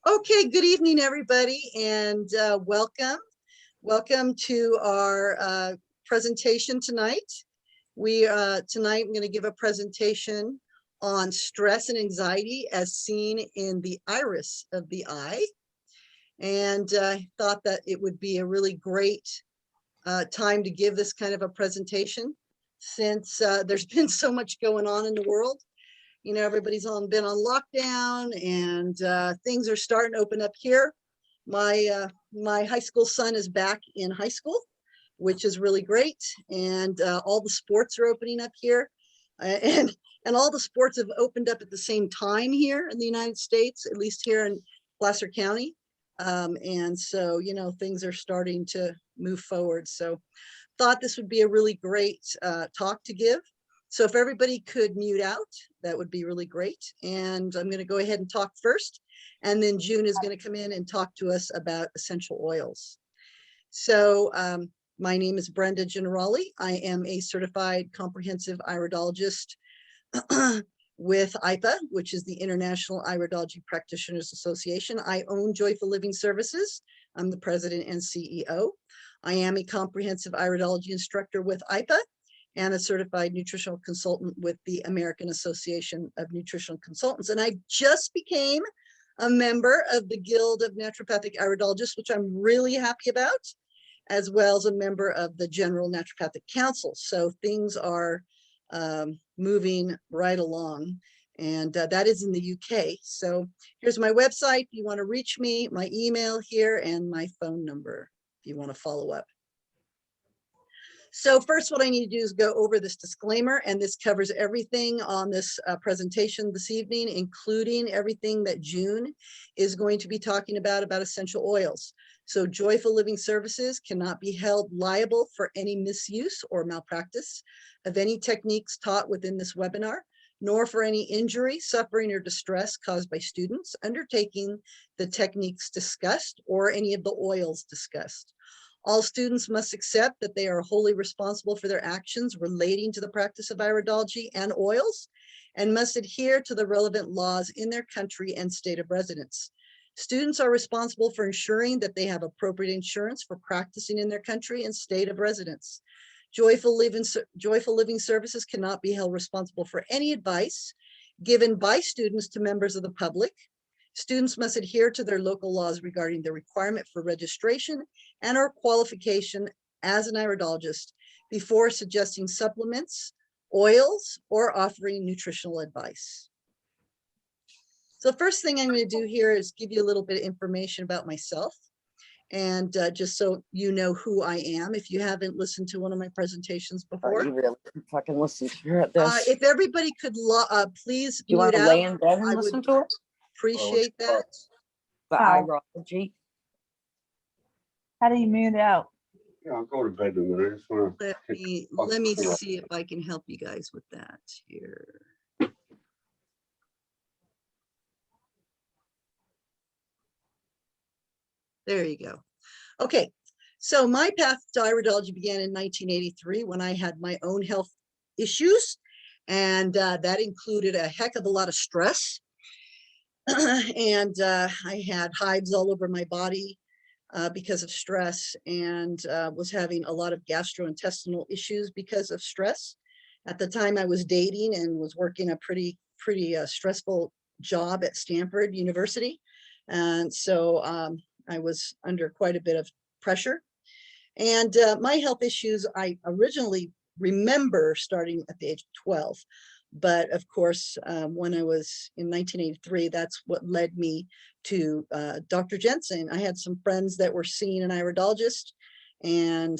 Okay, good evening, everybody, and welcome. Welcome to our presentation tonight. Tonight I'm going to give a presentation on stress and anxiety as seen in the iris of the eye. And I thought that it would be a really great time to give this kind of a presentation since there's been so much going on in the world. You know, everybody's been on lockdown, and things are starting to open up here. My high school son is back in high school, which is really great, and all the sports are opening up here, and all the sports have opened up at the same time here in the United States, at least here in Placer County, and so you know things are starting to move forward. So, thought this would be a really great talk to give. So if everybody could mute out, that would be really great. And I'm going to go ahead and talk first. And then June is going to come in and talk to us about essential oils. So my name is Brenda Generali. I am a certified comprehensive iridologist with IPA, which is the International Iridology Practitioners Association. I own Joyful Living Services. I'm the president and CEO. I am a comprehensive iridology instructor with IPA, and a certified nutritional consultant with the American Association of Nutritional Consultants. And I just became a member of the Guild of Naturopathic Iridologists, which I'm really happy about, as well as a member of the General Naturopathic Council. So things are moving right along, and that is in the UK. So here's my website if you want to reach me, my email here, and my phone number if you want to follow up. So first, what I need to do is go over this disclaimer, and this covers everything on this presentation this evening, including everything that June is going to be talking about essential oils. So Joyful Living Services cannot be held liable for any misuse or malpractice of any techniques taught within this webinar, nor for any injury, suffering, or distress caused by students undertaking the techniques discussed or any of the oils discussed. All students must accept that they are wholly responsible for their actions relating to the practice of iridology and oils, and must adhere to the relevant laws in their country and state of residence. Students are responsible for ensuring that they have appropriate insurance for practicing in their country and state of residence. Joyful Living Services cannot be held responsible for any advice given by students to members of the public. Students must adhere to their local laws regarding the requirement for registration and or qualification as an iridologist before suggesting supplements, oils, or offering nutritional advice. So first thing I'm going to do here is give you a little bit of information about myself, and just so you know who I am, if you haven't listened to one of my presentations before. You really fucking listen to this. If everybody could please you mute want to out, lay in bed and I listen would to it? appreciate that. The iridology. How do you mute out? Yeah, I'll go to bed in a minute. I just want to. Let me see if I can help you guys with that here. There you go. Okay, so my path to iridology began in 1983 when I had my own health issues, and that included a heck of a lot of stress. And I had hives all over my body because of stress, and was having a lot of gastrointestinal issues because of stress. At the time I was dating and was working a pretty stressful job at Stanford University. And so I was under quite a bit of pressure. And my health issues, I originally remember starting at the age of 12. But of course, when I was in 1983, that's what led me to Dr. Jensen. I had some friends that were seeing an iridologist, and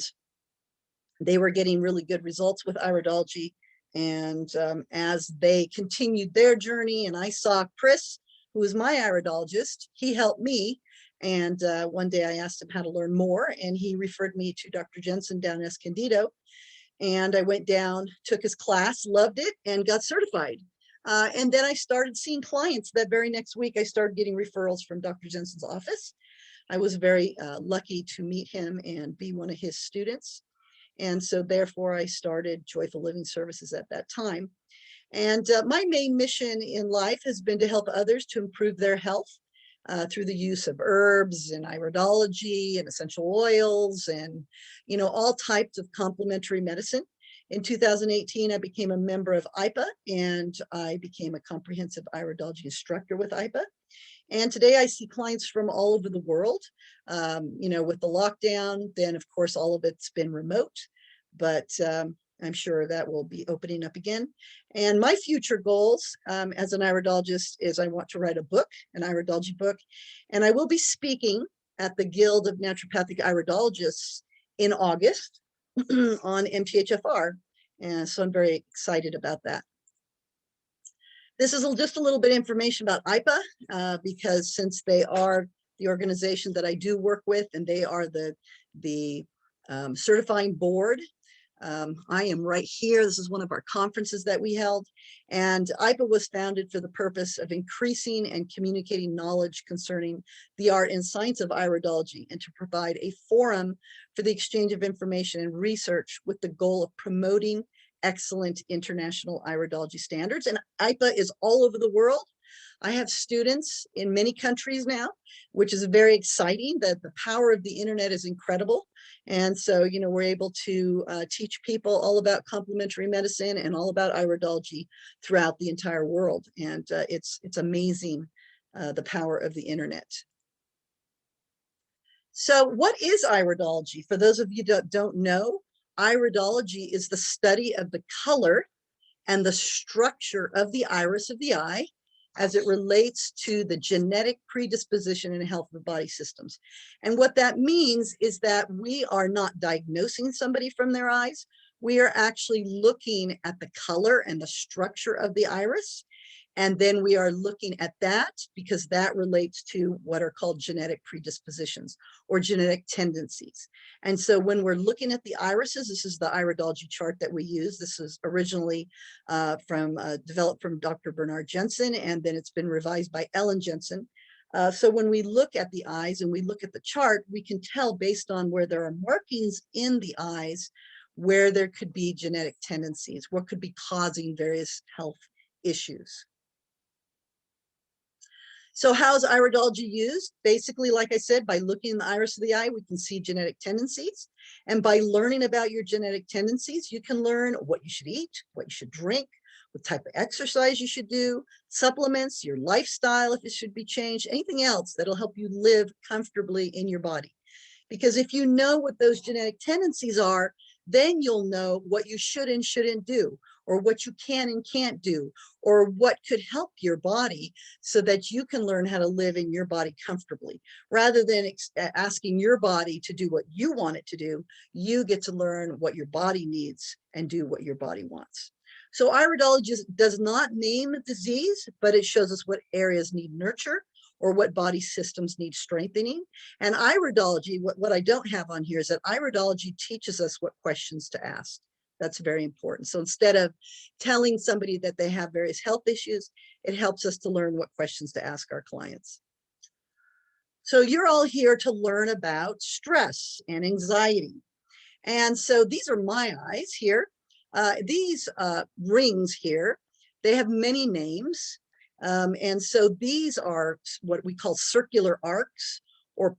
they were getting really good results with iridology. And as they continued their journey, and I saw Chris, who was my iridologist, he helped me. And one day I asked him how to learn more, and he referred me to Dr. Jensen down in Escondido. And I went down, took his class, loved it, and got certified. And then I started seeing clients. That very next week, I started getting referrals from Dr. Jensen's office. I was very lucky to meet him and be one of his students. And so therefore, I started Joyful Living Services at that time. And my main mission in life has been to help others to improve their health through the use of herbs and iridology and essential oils and, all types of complementary medicine. In 2018, I became a member of IPA, and I became a comprehensive iridology instructor with IPA. And today I see clients from all over the world. With the lockdown, then of course, all of it's been remote, but I'm sure that will be opening up again. And my future goals as an iridologist is I want to write a book, an iridology book, and I will be speaking at the Guild of Naturopathic Iridologists in August on MTHFR. And so I'm very excited about that. This is just a little bit of information about IPA, because since they are the organization that I do work with and they are the certifying board, I am right here. This is one of our conferences that we held, and IPA was founded for the purpose of increasing and communicating knowledge concerning the art and science of iridology, and to provide a forum for the exchange of information and research with the goal of promoting excellent international iridology standards. And IPA is all over the world. I have students in many countries now, which is very exciting. That the power of the internet is incredible. And so, we're able to teach people all about complementary medicine and all about iridology throughout the entire world. And it's amazing, the power of the internet. So what is iridology? For those of you that don't know, iridology is the study of the color and the structure of the iris of the eye as it relates to the genetic predisposition and health of body systems. And what that means is that we are not diagnosing somebody from their eyes. We are actually looking at the color and the structure of the iris. And then we are looking at that because that relates to what are called genetic predispositions or genetic tendencies. And so when we're looking at the irises, this is the iridology chart that we use. This is originally developed from Dr. Bernard Jensen, and then it's been revised by Ellen Jensen. So when we look at the eyes and we look at the chart, we can tell based on where there are markings in the eyes, where there could be genetic tendencies, what could be causing various health issues. So how is iridology used? Basically, like I said, by looking in the iris of the eye, we can see genetic tendencies. And by learning about your genetic tendencies, you can learn what you should eat, what you should drink, what type of exercise you should do, supplements, your lifestyle, if it should be changed, anything else that'll help you live comfortably in your body. Because if you know what those genetic tendencies are, then you'll know what you should and shouldn't do, or what you can and can't do, or what could help your body so that you can learn how to live in your body comfortably. Rather than asking your body to do what you want it to do, you get to learn what your body needs and do what your body wants. So iridology does not name a disease, but it shows us what areas need nurture or what body systems need strengthening. And iridology, what I don't have on here is that iridology teaches us what questions to ask. That's very important. So instead of telling somebody that they have various health issues, it helps us to learn what questions to ask our clients. So you're all here to learn about stress and anxiety. And so these are my eyes here. These rings here, they have many names. And so these are what we call circular arcs or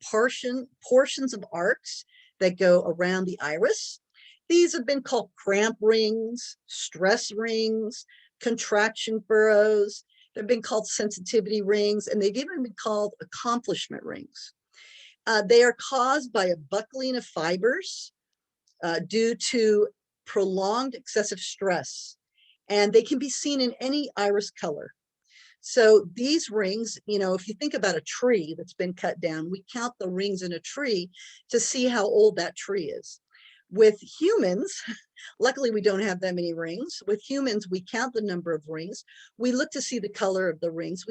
portions of arcs that go around the iris. These have been called cramp rings, stress rings, contraction furrows. They've been called sensitivity rings, and they've even been called accomplishment rings. They are caused by a buckling of fibers due to prolonged excessive stress, and they can be seen in any iris color. So these rings, if you think about a tree that's been cut down, we count the rings in a tree to see how old that tree is. With humans, luckily we don't have that many rings. With humans, we count the number of rings. We look to see the color of the rings.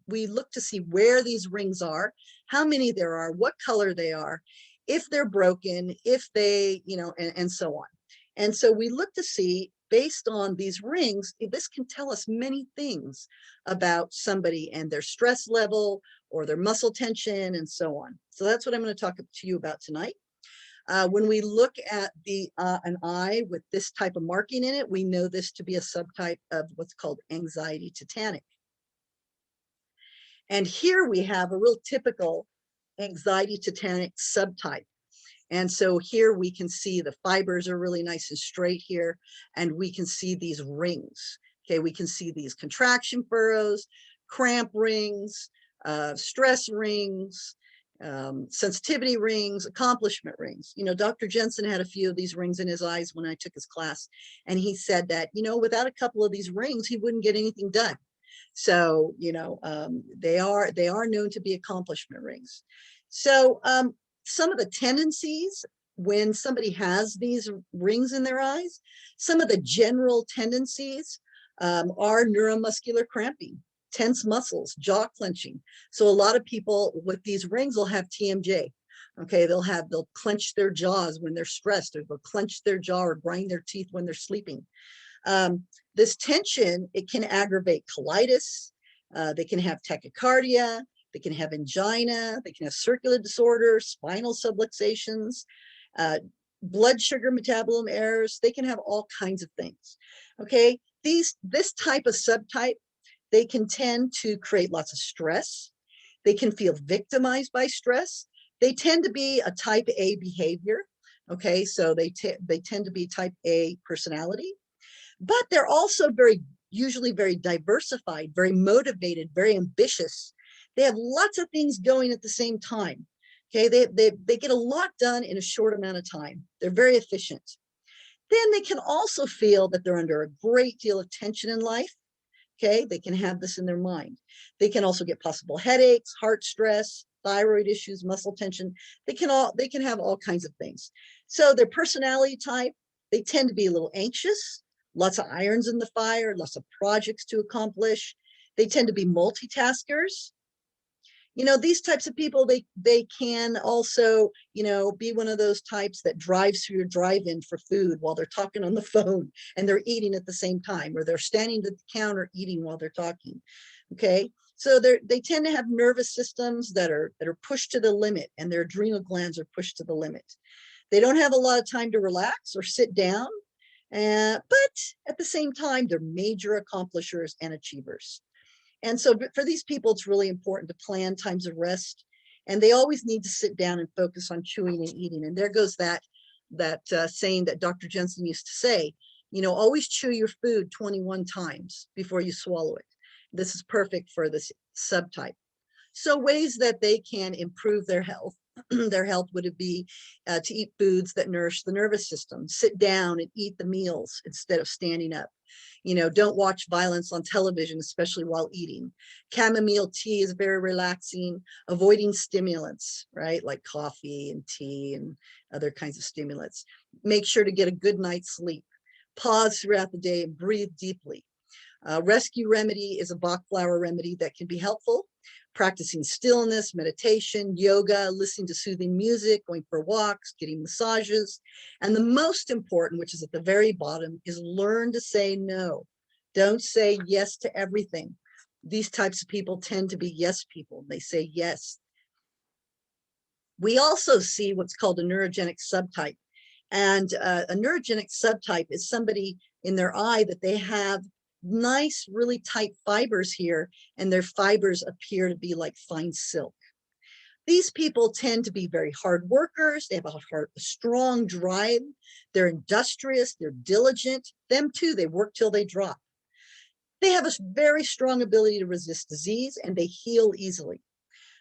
We look to see where these rings are, how many there are, what color they are, if they're broken, if they, and so on. And so we look to see, based on these rings, this can tell us many things about somebody and their stress level or their muscle tension and so on. So that's what I'm going to talk to you about tonight. When we look at an eye with this type of marking in it, we know this to be a subtype of what's called Anxiety-Tetanic. And here we have a real typical Anxiety-Tetanic subtype. And so here we can see the fibers are really nice and straight here, and we can see these rings. Okay, we can see these contraction furrows, cramp rings, stress rings, sensitivity rings, accomplishment rings. You know, Dr. Jensen had a few of these rings in his eyes when I took his class, and he said that, you know, without a couple of these rings, he wouldn't get anything done. So, you know, they are known to be accomplishment rings. So some of the tendencies when somebody has these rings in their eyes, some of the general tendencies are neuromuscular cramping, tense muscles, jaw clenching. So a lot of people with these rings will have TMJ. Okay, they'll clench their jaws when they're stressed, or they'll clench their jaw or grind their teeth when they're sleeping. This tension, it can aggravate colitis. They can have tachycardia. They can have angina. They can have circular disorders, spinal subluxations, blood sugar metabolism errors. They can have all kinds of things. Okay, this type of subtype, they can tend to create lots of stress. They can feel victimized by stress. They tend to be a type A behavior. Okay, so they tend to be type A personality, but they're also usually very diversified, very motivated, very ambitious. They have lots of things going at the same time. Okay, they get a lot done in a short amount of time. They're very efficient. Then they can also feel that they're under a great deal of tension in life. Okay, they can have this in their mind. They can also get possible headaches, heart stress, thyroid issues, muscle tension. They can have all kinds of things. So their personality type, they tend to be a little anxious, lots of irons in the fire, lots of projects to accomplish. They tend to be multitaskers. You know, these types of people, they can also, you know, be one of those types that drives through your drive-in for food while they're talking on the phone and they're eating at the same time, or they're standing at the counter eating while they're talking. Okay, so they tend to have nervous systems that are pushed to the limit, and their adrenal glands are pushed to the limit. They don't have a lot of time to relax or sit down, but at the same time, they're major accomplishers and achievers. And so for these people, it's really important to plan times of rest, and they always need to sit down and focus on chewing and eating. And there goes that saying that Dr. Jensen used to say, you know, always chew your food 21 times before you swallow it. This is perfect for this subtype. So ways that they can improve their health, their health would be to eat foods that nourish the nervous system, sit down and eat the meals instead of standing up. You know, don't watch violence on television, especially while eating. Chamomile tea is very relaxing. Avoiding stimulants, right? Like coffee and tea and other kinds of stimulants. Make sure to get a good night's sleep. Pause throughout the day and breathe deeply. Rescue remedy is a Bach flower remedy that can be helpful. Practicing stillness, meditation, yoga, listening to soothing music, going for walks, getting massages. And the most important, which is at the very bottom, is learn to say no. Don't say yes to everything. These types of people tend to be yes people. They say yes. We also see what's called a neurogenic subtype. And a neurogenic subtype is somebody in their eye that they have nice, really tight fibers here, and their fibers appear to be like fine silk. These people tend to be very hard workers. They have a strong drive. They're industrious. They're diligent. Them too, they work till they drop. They have a very strong ability to resist disease, and they heal easily.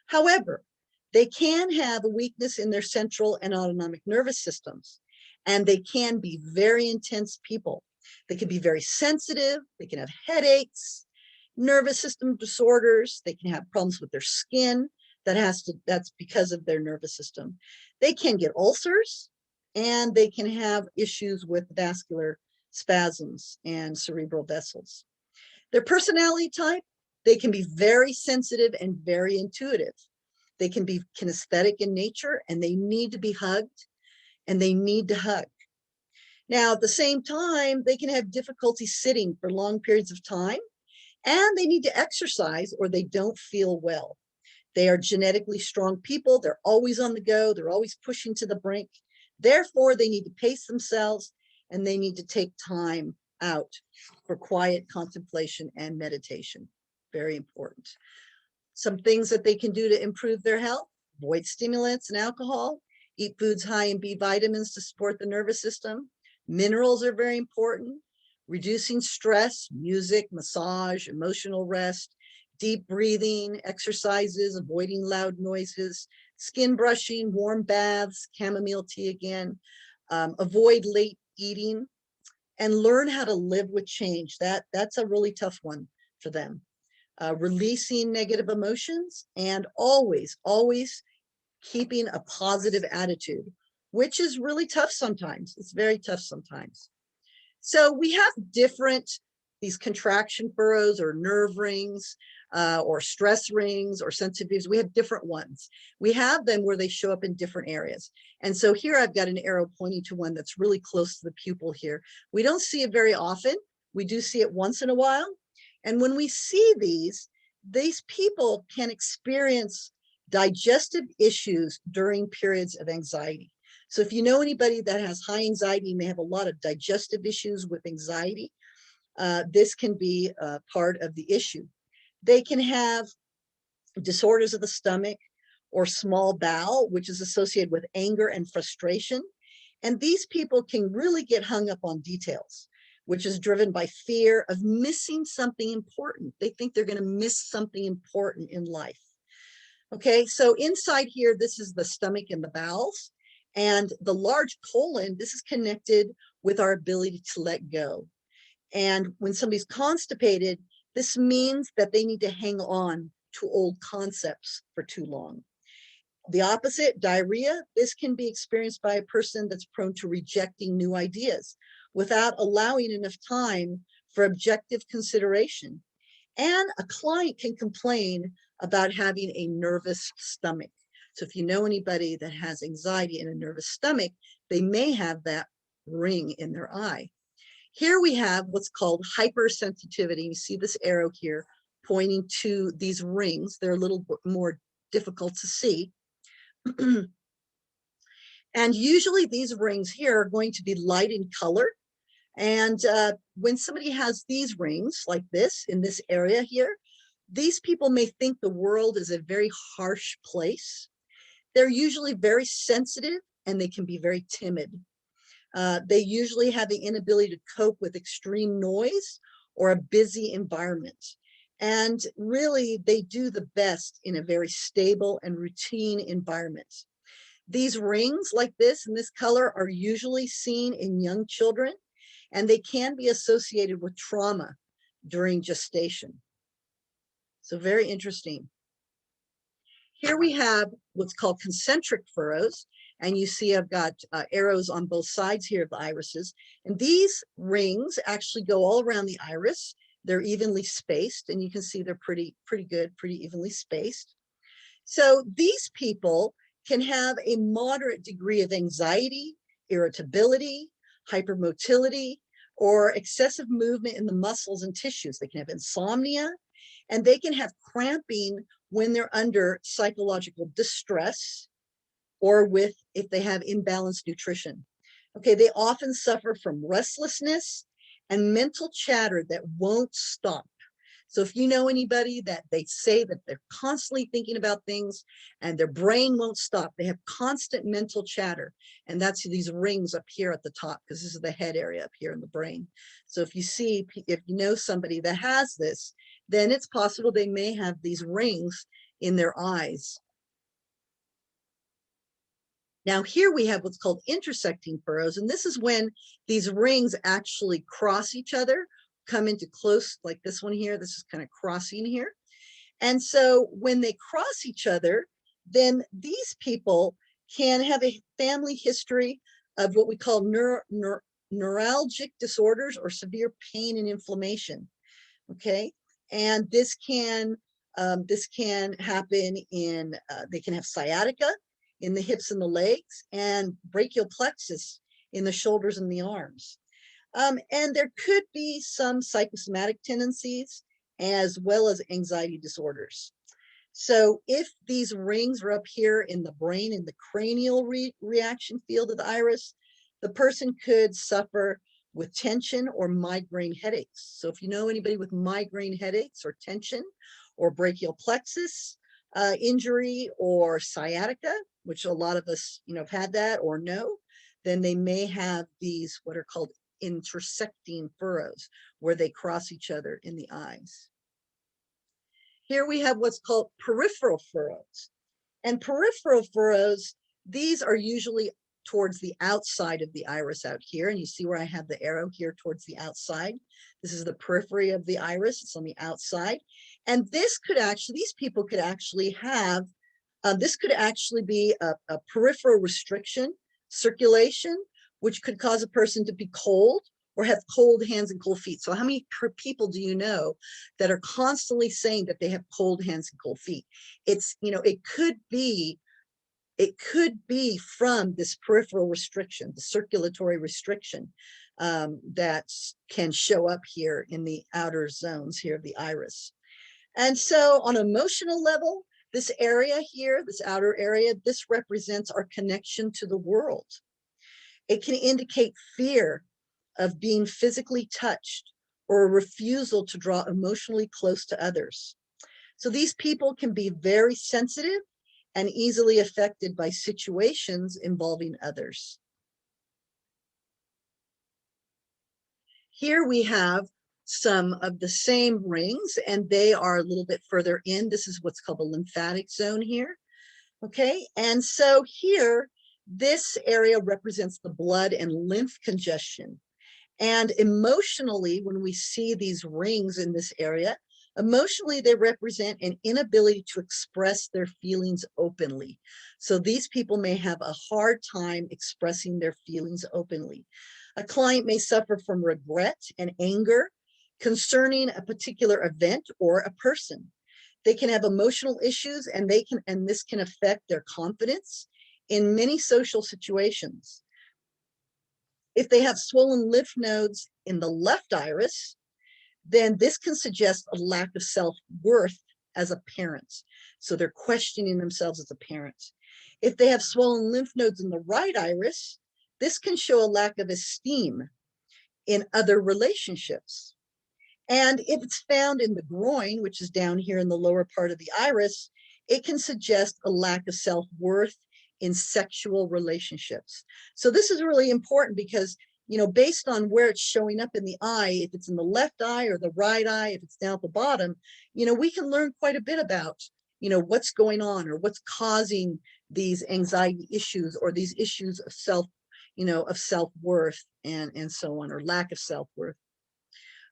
However, they can have a weakness in their central and autonomic nervous systems, and they can be very intense people. They can be very sensitive. They can have headaches, nervous system disorders. They can have problems with their skin. That's because of their nervous system. They can get ulcers, and they can have issues with vascular spasms and cerebral vessels. Their personality type, they can be very sensitive and very intuitive. They can be kinesthetic in nature, and they need to be hugged, and they need to hug. Now, at the same time, they can have difficulty sitting for long periods of time, and they need to exercise or they don't feel well. They are genetically strong people. They're always on the go. They're always pushing to the brink. Therefore, they need to pace themselves, and they need to take time out for quiet contemplation and meditation. Very important. Some things that they can do to improve their health: avoid stimulants and alcohol, eat foods high in B vitamins to support the nervous system. Minerals are very important. Reducing stress, music, massage, emotional rest, deep breathing, exercises, avoiding loud noises, skin brushing, warm baths, chamomile tea again, avoid late eating, and learn how to live with change. That's a really tough one for them. Releasing negative emotions, and always keeping a positive attitude, which is really tough sometimes. It's very tough sometimes. So we have these contraction furrows or nerve rings, or stress rings or sensitivities. We have different ones. We have them where they show up in different areas. And so here I've got an arrow pointing to one that's really close to the pupil here. We don't see it very often. We do see it once in a while. And when we see these people can experience digestive issues during periods of anxiety. So if you know anybody that has high anxiety, may have a lot of digestive issues with anxiety, this can be part of the issue. They can have disorders of the stomach or small bowel, which is associated with anger and frustration. And these people can really get hung up on details, which is driven by fear of missing something important. They think they're going to miss something important in life. Okay, so inside here, this is the stomach and the bowels. And the large colon, this is connected with our ability to let go. And when somebody's constipated, this means that they need to hang on to old concepts for too long. The opposite, diarrhea, this can be experienced by a person that's prone to rejecting new ideas without allowing enough time for objective consideration. And a client can complain about having a nervous stomach. So if you know anybody that has anxiety and a nervous stomach, they may have that ring in their eye. Here we have what's called hypersensitivity. You see this arrow here pointing to these rings. They're a little more difficult to see. And usually these rings here are going to be light in color. And when somebody has these rings like this in this area here, these people may think the world is a very harsh place. They're usually very sensitive and they can be very timid. They usually have the inability to cope with extreme noise or a busy environment. And really, they do the best in a very stable and routine environment. These rings like this in this color are usually seen in young children, and they can be associated with trauma during gestation. So very interesting. Here we have what's called concentric furrows. And you see I've got arrows on both sides here of the irises. And these rings actually go all around the iris. They're evenly spaced, and you can see they're pretty good, pretty evenly spaced. So these people can have a moderate degree of anxiety, irritability, hypermotility, or excessive movement in the muscles and tissues. They can have insomnia, and they can have cramping when they're under psychological distress, or if they have imbalanced nutrition. Okay, they often suffer from restlessness and mental chatter that won't stop. So if you know anybody that they say that they're constantly thinking about things and their brain won't stop, they have constant mental chatter. And that's these rings up here at the top, because this is the head area up here in the brain. So if you know somebody that has this, then it's possible they may have these rings in their eyes. Now here we have what's called intersecting furrows, and this is when these rings actually cross each other, come into close, like this one here. This is kind of crossing here. And so when they cross each other, then these people can have a family history of what we call neuralgic disorders or severe pain and inflammation. Okay, and this can happen in, they can have sciatica in the hips and the legs, and brachial plexus in the shoulders and the arms. And there could be some psychosomatic tendencies as well as anxiety disorders. So if these rings are up here in the brain, in the cranial reaction field of the iris, the person could suffer with tension or migraine headaches. So if you know anybody with migraine headaches or tension, or brachial plexus injury or sciatica, which a lot of us, have had that or know, then they may have these what are called intersecting furrows, where they cross each other in the eyes. Here we have what's called peripheral furrows. And peripheral furrows, these are usually towards the outside of the iris out here. And you see where I have the arrow here towards the outside. This is the periphery of the iris. It's on the outside. And this could actually, these people could actually have, this could actually be a peripheral restriction, circulation, which could cause a person to be cold or have cold hands and cold feet. So how many people do you know that are constantly saying that they have cold hands and cold feet? It's, it could be from this peripheral restriction, the circulatory restriction that can show up here in the outer zones here of the iris. And so on an emotional level, this area here, this outer area, this represents our connection to the world. It can indicate fear of being physically touched or a refusal to draw emotionally close to others. So these people can be very sensitive and easily affected by situations involving others. Here we have some of the same rings, and they are a little bit further in. This is what's called the lymphatic zone here. Okay, and so here, this area represents the blood and lymph congestion. And emotionally, when we see these rings in this area, emotionally, they represent an inability to express their feelings openly. So these people may have a hard time expressing their feelings openly. A client may suffer from regret and anger concerning a particular event or a person. They can have emotional issues, and this can affect their confidence in many social situations. If they have swollen lymph nodes in the left iris, then this can suggest a lack of self-worth as a parent. So they're questioning themselves as a parent. If they have swollen lymph nodes in the right iris, this can show a lack of esteem in other relationships. And if it's found in the groin, which is down here in the lower part of the iris, it can suggest a lack of self-worth in sexual relationships. So this is really important because, based on where it's showing up in the eye, if it's in the left eye or the right eye, if it's down at the bottom, we can learn quite a bit about, what's going on or what's causing these anxiety issues or these issues of self-worth and so on, or lack of self-worth.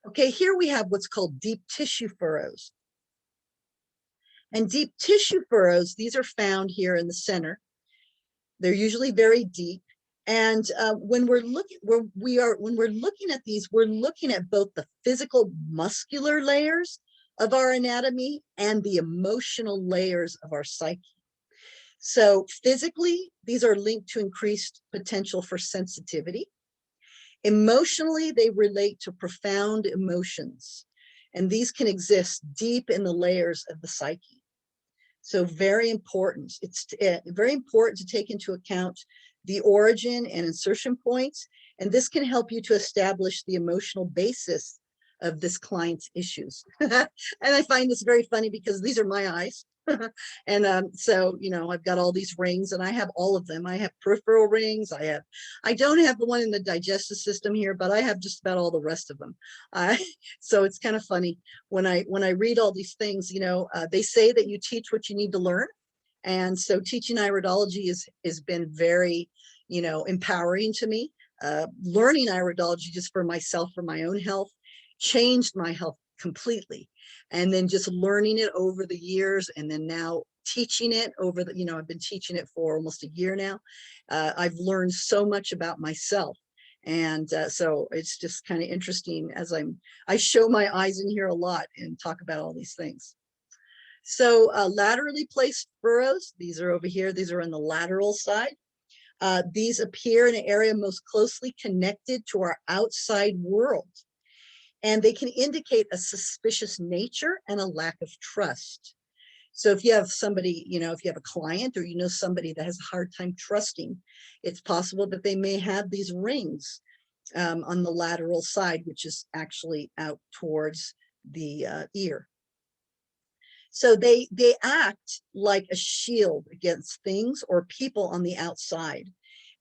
Okay, here we have what's called deep tissue furrows. And deep tissue furrows, these are found here in the center. They're usually very deep. And when we're looking at these, we're looking at both the physical muscular layers of our anatomy and the emotional layers of our psyche. So physically, these are linked to increased potential for sensitivity. Emotionally, they relate to profound emotions, and these can exist deep in the layers of the psyche. So very important. It's very important to take into account the origin and insertion points, and this can help you to establish the emotional basis of this client's issues. And I find this very funny because these are my eyes. And so, I've got all these rings, and I have all of them. I have peripheral rings. I don't have the one in the digestive system here, but I have just about all the rest of them. So it's kind of funny when I read all these things. They say that you teach what you need to learn, and so teaching iridology has been very, empowering to me. Learning iridology just for myself, for my own health, changed my health completely. And then just learning it over the years, and then now teaching it over the, I've been teaching it for almost a year now. I've learned so much about myself. And so it's just kind of interesting as I show my eyes in here a lot and talk about all these things. So laterally placed furrows, these are over here. These are on the lateral side. These appear in an area most closely connected to our outside world. And they can indicate a suspicious nature and a lack of trust. So if you have somebody, if you have a client or somebody that has a hard time trusting, it's possible that they may have these rings on the lateral side, which is actually out towards the ear. So they act like a shield against things or people on the outside.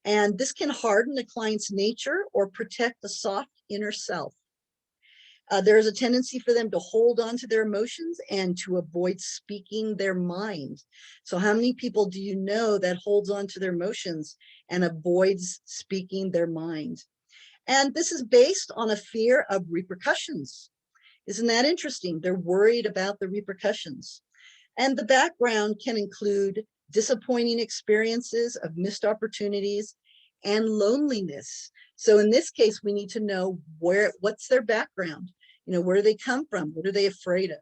And this can harden the client's nature or protect the soft inner self. There's a tendency for them to hold on to their emotions and to avoid speaking their mind. So how many people do you know that holds on to their emotions and avoids speaking their mind? And this is based on a fear of repercussions. Isn't that interesting? They're worried about the repercussions. And the background can include disappointing experiences of missed opportunities and loneliness. So in this case, we need to know what's their background. You know, where do they come from? What are they afraid of?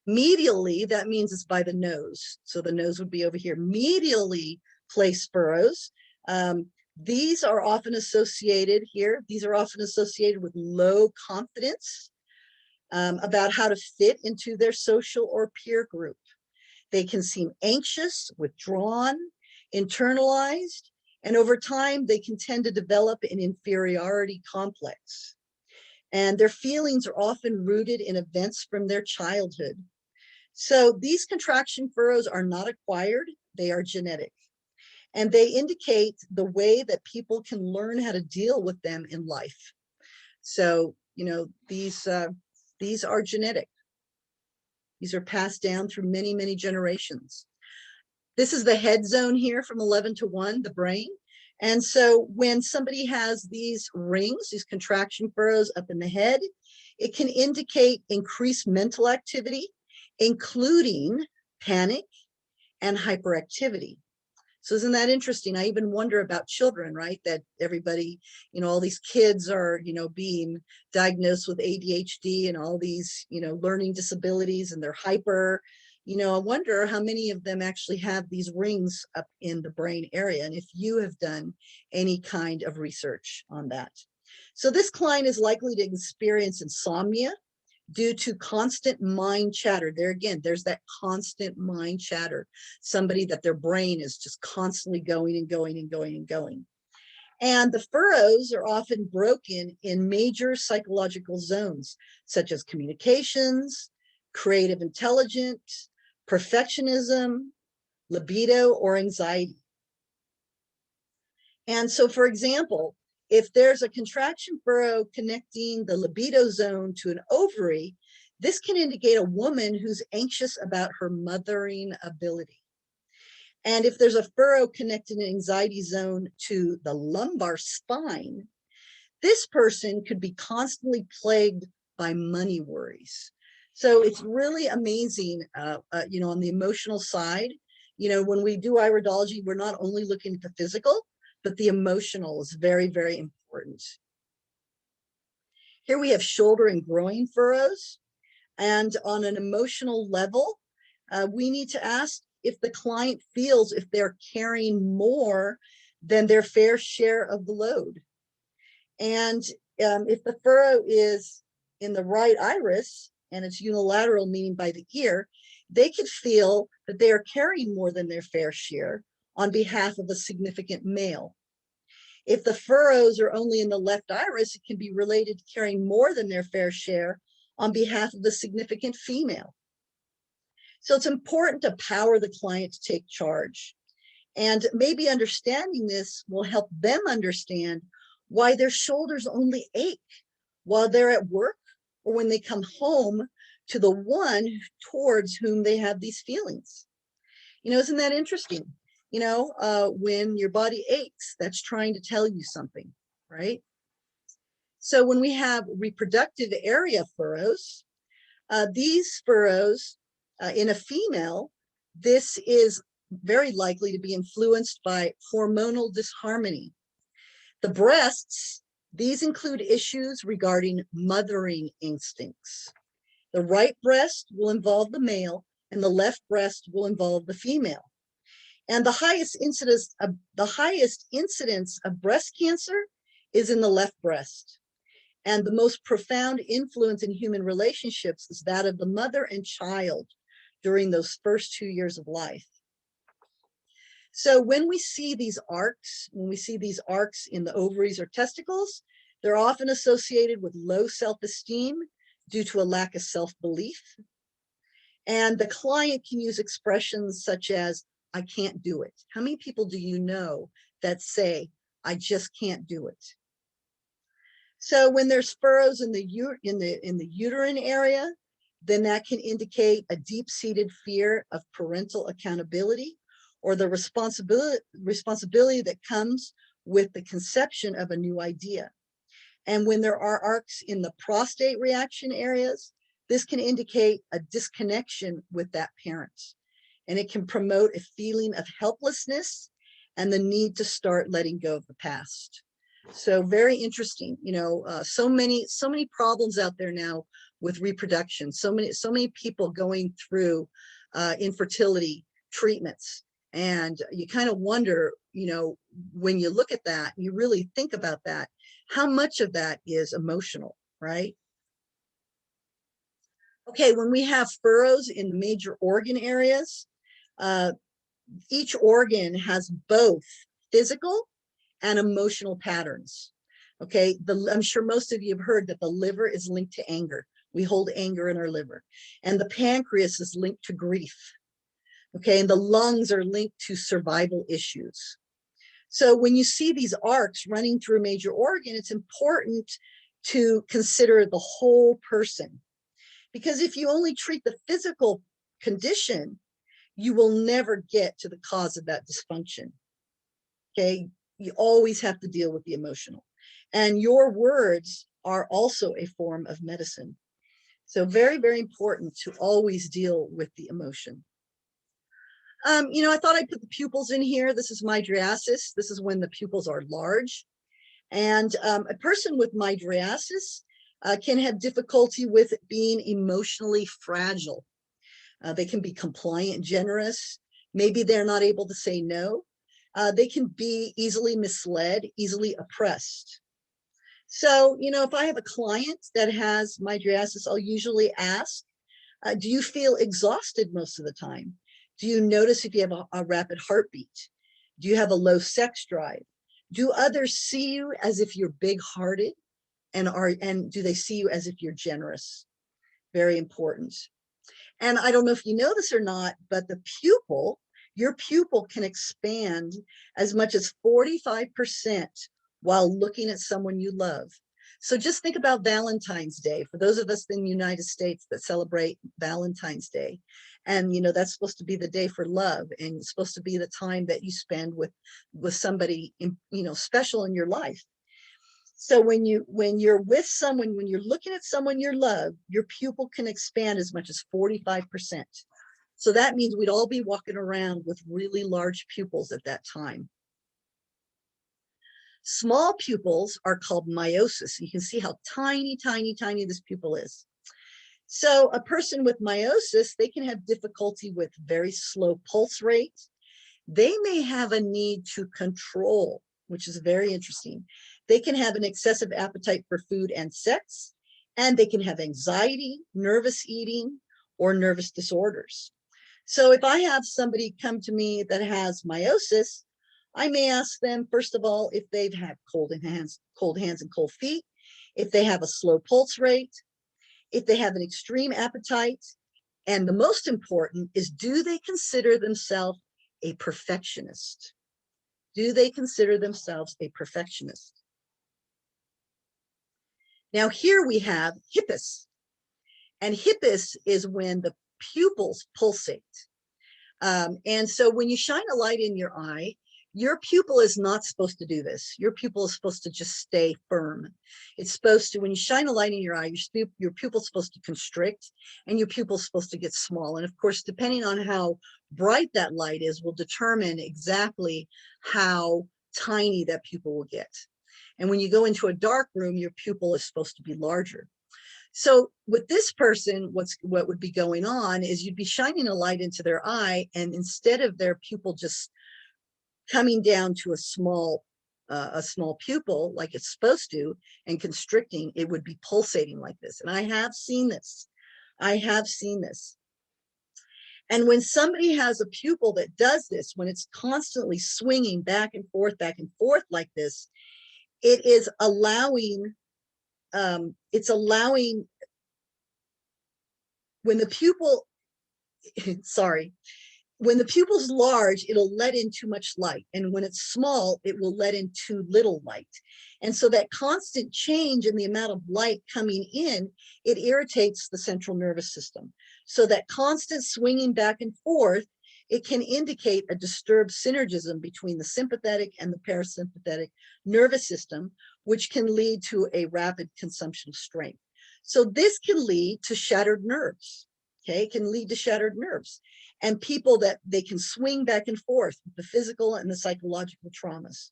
Medially, that means it's by the nose. So the nose would be over here. Medially placed furrows. These are often associated here. These are often associated with low confidence about how to fit into their social or peer group. They can seem anxious, withdrawn, internalized, and over time, they can tend to develop an inferiority complex. And their feelings are often rooted in events from their childhood. So these contraction furrows are not acquired, they are genetic. And they indicate the way that people can learn how to deal with them in life. So, you know, these are genetic. These are passed down through many, many generations. This is the head zone here from 11 to 1, the brain. And so when somebody has these rings, these contraction furrows up in the head, it can indicate increased mental activity, including panic and hyperactivity. So isn't that interesting? I even wonder about children, right? That everybody, you know, all these kids are, you know, being diagnosed with ADHD and all these, you know, learning disabilities, and they're hyper. You know, I wonder how many of them actually have these rings up in the brain area, and if you have done any kind of research on that. So this client is likely to experience insomnia due to constant mind chatter. There again, there's that constant mind chatter. Somebody that their brain is just constantly going and going and going and going. And the furrows are often broken in major psychological zones, such as communications, creative intelligence, perfectionism, libido, or anxiety. And so, for example, if there's a contraction furrow connecting the libido zone to an ovary, this can indicate a woman who's anxious about her mothering ability. And if there's a furrow connecting an anxiety zone to the lumbar spine, this person could be constantly plagued by money worries. So it's really amazing, you know, on the emotional side. You know, when we do iridology, we're not only looking at the physical, but the emotional is very, very important. Here we have shoulder and groin furrows. And on an emotional level, we need to ask if the client feels if they're carrying more than their fair share of the load. And if the furrow is in the right iris and it's unilateral, meaning by the ear, they could feel that they are carrying more than their fair share on behalf of a significant male. If the furrows are only in the left iris, it can be related to carrying more than their fair share on behalf of the significant female. So it's important to power the client to take charge. And maybe understanding this will help them understand why their shoulders only ache while they're at work or when they come home to the one towards whom they have these feelings. You know, isn't that interesting? You know, when your body aches, that's trying to tell you something, right? So when we have reproductive area furrows, these furrows in a female, this is very likely to be influenced by hormonal disharmony. The breasts, these include issues regarding mothering instincts. The right breast will involve the male and the left breast will involve the female. And the highest incidence of breast cancer is in the left breast. And the most profound influence in human relationships is that of the mother and child during those first 2 years of life. So when we see these arcs, in the ovaries or testicles, they're often associated with low self-esteem due to a lack of self-belief. And the client can use expressions such as, I can't do it. How many people do you know that say, I just can't do it? So when there's furrows in the uterine area, then that can indicate a deep-seated fear of parental accountability or the responsibility that comes with the conception of a new idea. And when there are arcs in the prostate reaction areas, this can indicate a disconnection with that parent. And it can promote a feeling of helplessness and the need to start letting go of the past. So very interesting, you know, so many problems out there now with reproduction, so many people going through infertility treatments. And you kind of wonder, you know, when you look at that, you really think about that, how much of that is emotional, right? Okay, when we have furrows in the major organ areas, each organ has both physical and emotional patterns. Okay, I'm sure most of you have heard that the liver is linked to anger. We hold anger in our liver. And the pancreas is linked to grief. Okay, and the lungs are linked to survival issues. So when you see these arcs running through a major organ, it's important to consider the whole person. Because if you only treat the physical condition, you will never get to the cause of that dysfunction. Okay, you always have to deal with the emotional. And your words are also a form of medicine. So very, very important to always deal with the emotion. You know, I thought I'd put the pupils in here. This is mydriasis. This is when the pupils are large. And a person with mydriasis can have difficulty with being emotionally fragile. They can be compliant, generous. Maybe they're not able to say no. They can be easily misled, easily oppressed. So, you know, if I have a client that has mydriasis, I'll usually ask, do you feel exhausted most of the time? Do you notice if you have a rapid heartbeat? Do you have a low sex drive? Do others see you as if you're big-hearted? And do they see you as if you're generous? Very important. And I don't know if you know this or not, but the pupil, your pupil can expand as much as 45% while looking at someone you love. So just think about Valentine's Day. For those of us in the United States that celebrate Valentine's Day, and you know that's supposed to be the day for love, and it's supposed to be the time that you spend with somebody, you know, special in your life. So when you're with someone, when you're looking at someone you love, your pupil can expand as much as 45%. So that means we'd all be walking around with really large pupils at that time. Small pupils are called meiosis. You can see how tiny, tiny, tiny this pupil is. So a person with meiosis, they can have difficulty with very slow pulse rate. They may have a need to control, which is very interesting. They can have an excessive appetite for food and sex, and they can have anxiety, nervous eating, or nervous disorders. So if I have somebody come to me that has meiosis, I may ask them, first of all, if they've had cold hands and cold feet, if they have a slow pulse rate, if they have an extreme appetite, and the most important is, do they consider themselves a perfectionist? Do they consider themselves a perfectionist? Now here we have hippus, and hippus is when the pupils pulsate. And so when you shine a light in your eye, your pupil is not supposed to do this. Your pupil is supposed to just stay firm. It's supposed to, when you shine a light in your eye, your pupil is supposed to constrict, and your pupil is supposed to get small. And of course, depending on how bright that light is, will determine exactly how tiny that pupil will get. And when you go into a dark room, your pupil is supposed to be larger. So with this person, what would be going on is you'd be shining a light into their eye, and instead of their pupil just coming down to a small pupil like it's supposed to and constricting, it would be pulsating like this. And I have seen this. I have seen this. And when somebody has a pupil that does this, when it's constantly swinging back and forth like this, it is allowing, when the pupil sorry. When the pupil's large, it'll let in too much light. And when it's small, it will let in too little light. And so that constant change in the amount of light coming in, it irritates the central nervous system. So that constant swinging back and forth, it can indicate a disturbed synergism between the sympathetic and the parasympathetic nervous system, which can lead to a rapid consumption of strength. So this can lead to shattered nerves. Okay, it can lead to shattered nerves. And people that they can swing back and forth with the physical and the psychological traumas.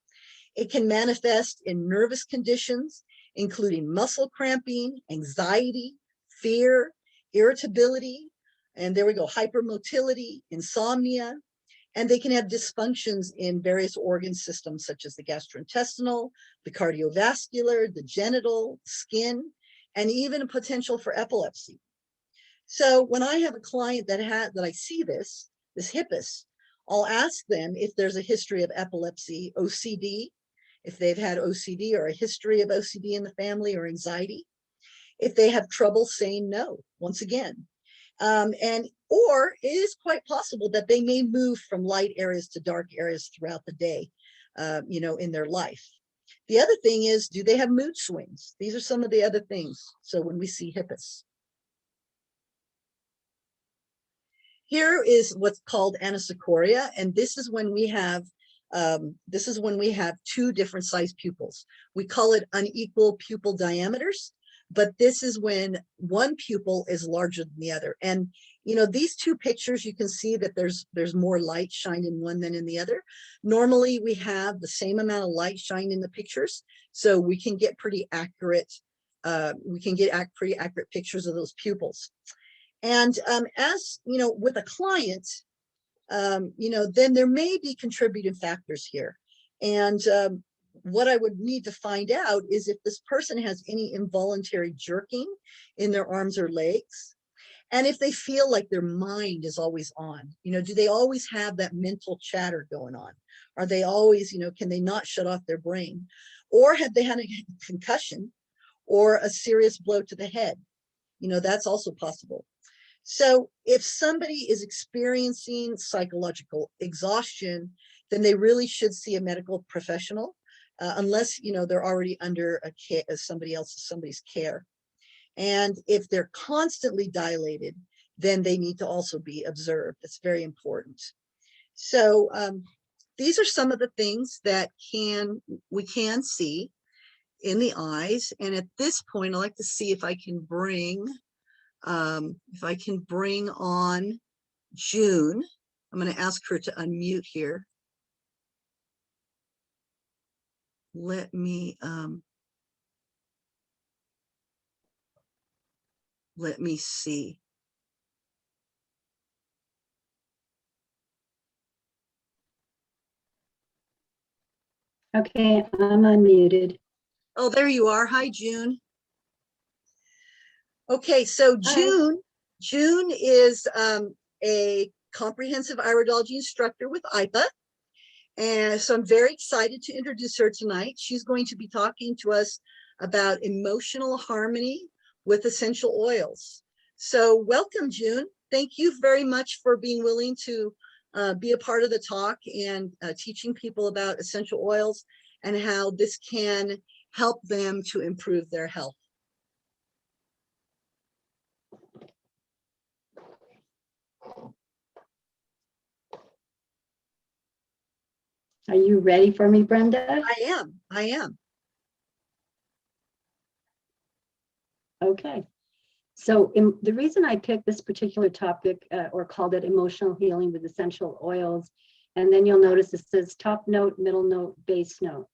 It can manifest in nervous conditions, including muscle cramping, anxiety, fear, irritability, and there we go, hypermotility, insomnia, and they can have dysfunctions in various organ systems such as the gastrointestinal, the cardiovascular, the genital, skin, and even a potential for epilepsy. So when I have a client that I see this hippus, I'll ask them if there's a history of epilepsy, OCD, if they've had OCD or a history of OCD in the family or anxiety, if they have trouble saying no, once again. Or it is quite possible that they may move from light areas to dark areas throughout the day, in their life. The other thing is, do they have mood swings? These are some of the other things. So when we see hippus. Here is what's called anisocoria, and this is when we have two different size pupils. We call it unequal pupil diameters, but this is when one pupil is larger than the other. And these two pictures, you can see that there's more light shined in one than in the other. Normally, we have the same amount of light shined in the pictures, so we can get pretty accurate. Pretty accurate pictures of those pupils. And as with a client, then there may be contributing factors here. And what I would need to find out is if this person has any involuntary jerking in their arms or legs, and if they feel like their mind is always on. Do they always have that mental chatter going on? Are they always, can they not shut off their brain? Or have they had a concussion or a serious blow to the head? That's also possible. So if somebody is experiencing psychological exhaustion, then they really should see a medical professional, unless, they're already under somebody's care. And if they're constantly dilated, then they need to also be observed. It's very important. So these are some of the things that we can see in the eyes. And at this point, I'd like to see if I can bring on June. I'm going to ask her to unmute here. Let me see. Okay, I'm unmuted. Oh, there you are. Hi, June. Okay, so June is a comprehensive iridology instructor with IPA. And so I'm very excited to introduce her tonight. She's going to be talking to us about emotional harmony with essential oils. So welcome, June. Thank you very much for being willing to be a part of the talk and teaching people about essential oils and how this can help them to improve their health. Are you ready for me, Brenda? I am. Okay. So the reason I picked this particular topic or called it emotional healing with essential oils, and then you'll notice it says top note, middle note, base note.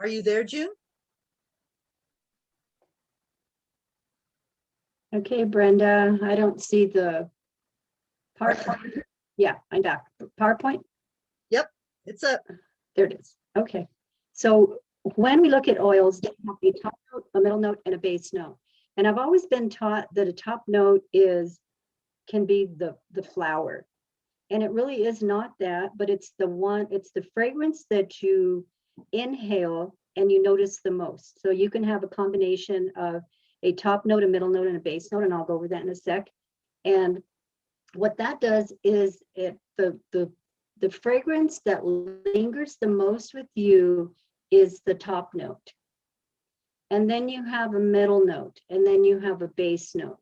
Are you there, June? Okay, Brenda, I don't see the PowerPoint. Yeah, I'm back. PowerPoint? Yep, it's up. There it is. Okay. So when we look at oils, they have a top note, a middle note, and a base note. And I've always been taught that a top note can be the flower. And it really is not that, but it's the fragrance that you inhale and you notice the most. So you can have a combination of a top note, a middle note, and a base note, and I'll go over that in a sec. And what that does is the fragrance that lingers the most with you is the top note. And then you have a middle note, and then you have a base note.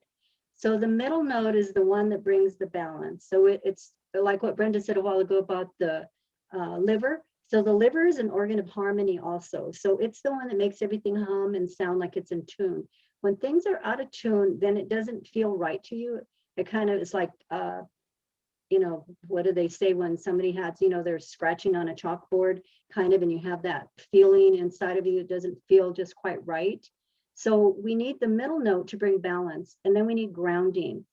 So the middle note is the one that brings the balance. So it's like what Brenda said a while ago about the liver. So the liver is an organ of harmony also. So it's the one that makes everything hum and sound like it's in tune. When things are out of tune, then it doesn't feel right to you. It kind of is like, you know, what do they say when somebody has, you know, they're scratching on a chalkboard kind of, and you have that feeling inside of you, it doesn't feel just quite right. So we need the middle note to bring balance, and then we need grounding.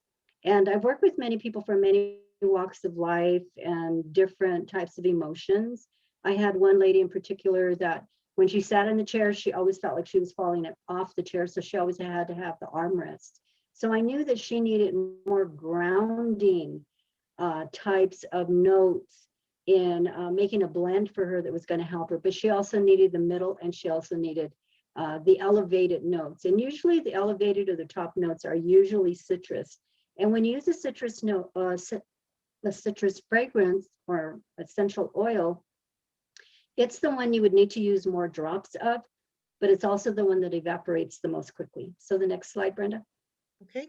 And I've worked with many people from many walks of life and different types of emotions. I had one lady in particular that when she sat in the chair, she always felt like she was falling off the chair. So she always had to have the armrest. So I knew that she needed more grounding types of notes in making a blend for her that was going to help her. But she also needed the middle, and she also needed the elevated notes. And usually the elevated or the top notes are usually citrus. And when you use a citrus note, a citrus fragrance or essential oil, it's the one you would need to use more drops of, but it's also the one that evaporates the most quickly. So the next slide, Brenda. Okay.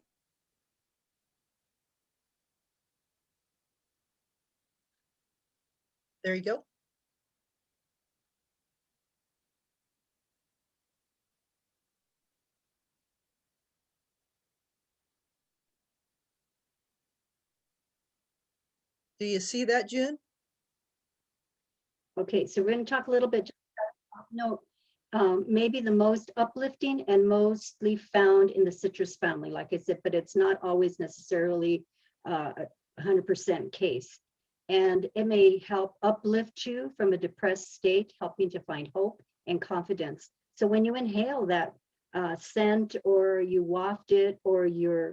There you go. Do you see that, June? Okay, so we're going to talk a little bit. No, maybe the most uplifting and mostly found in the citrus family, like I said, but it's not always necessarily 100% case. And it may help uplift you from a depressed state, helping to find hope and confidence. So when you inhale that scent, or you waft it, or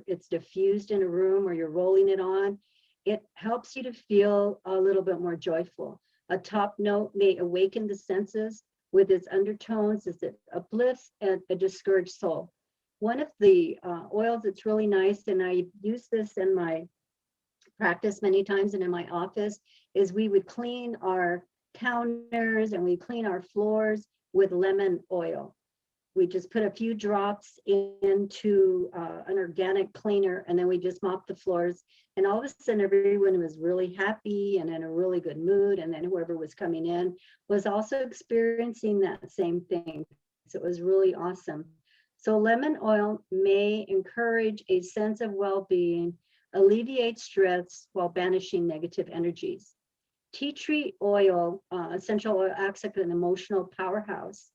it's diffused in a room, or you're rolling it on, it helps you to feel a little bit more joyful. A top note may awaken the senses with its undertones as it uplifts a discouraged soul. One of the oils that's really nice, and I use this in my practice many times and in my office, is we would clean our counters and we clean our floors with lemon oil. We just put a few drops into an organic cleaner, and then we just mop the floors. And all of a sudden, everyone was really happy and in a really good mood. And then whoever was coming in was also experiencing that same thing. So it was really awesome. So lemon oil may encourage a sense of well-being, alleviate stress while banishing negative energies. Tea tree oil, essential oil, acts like an emotional powerhouse.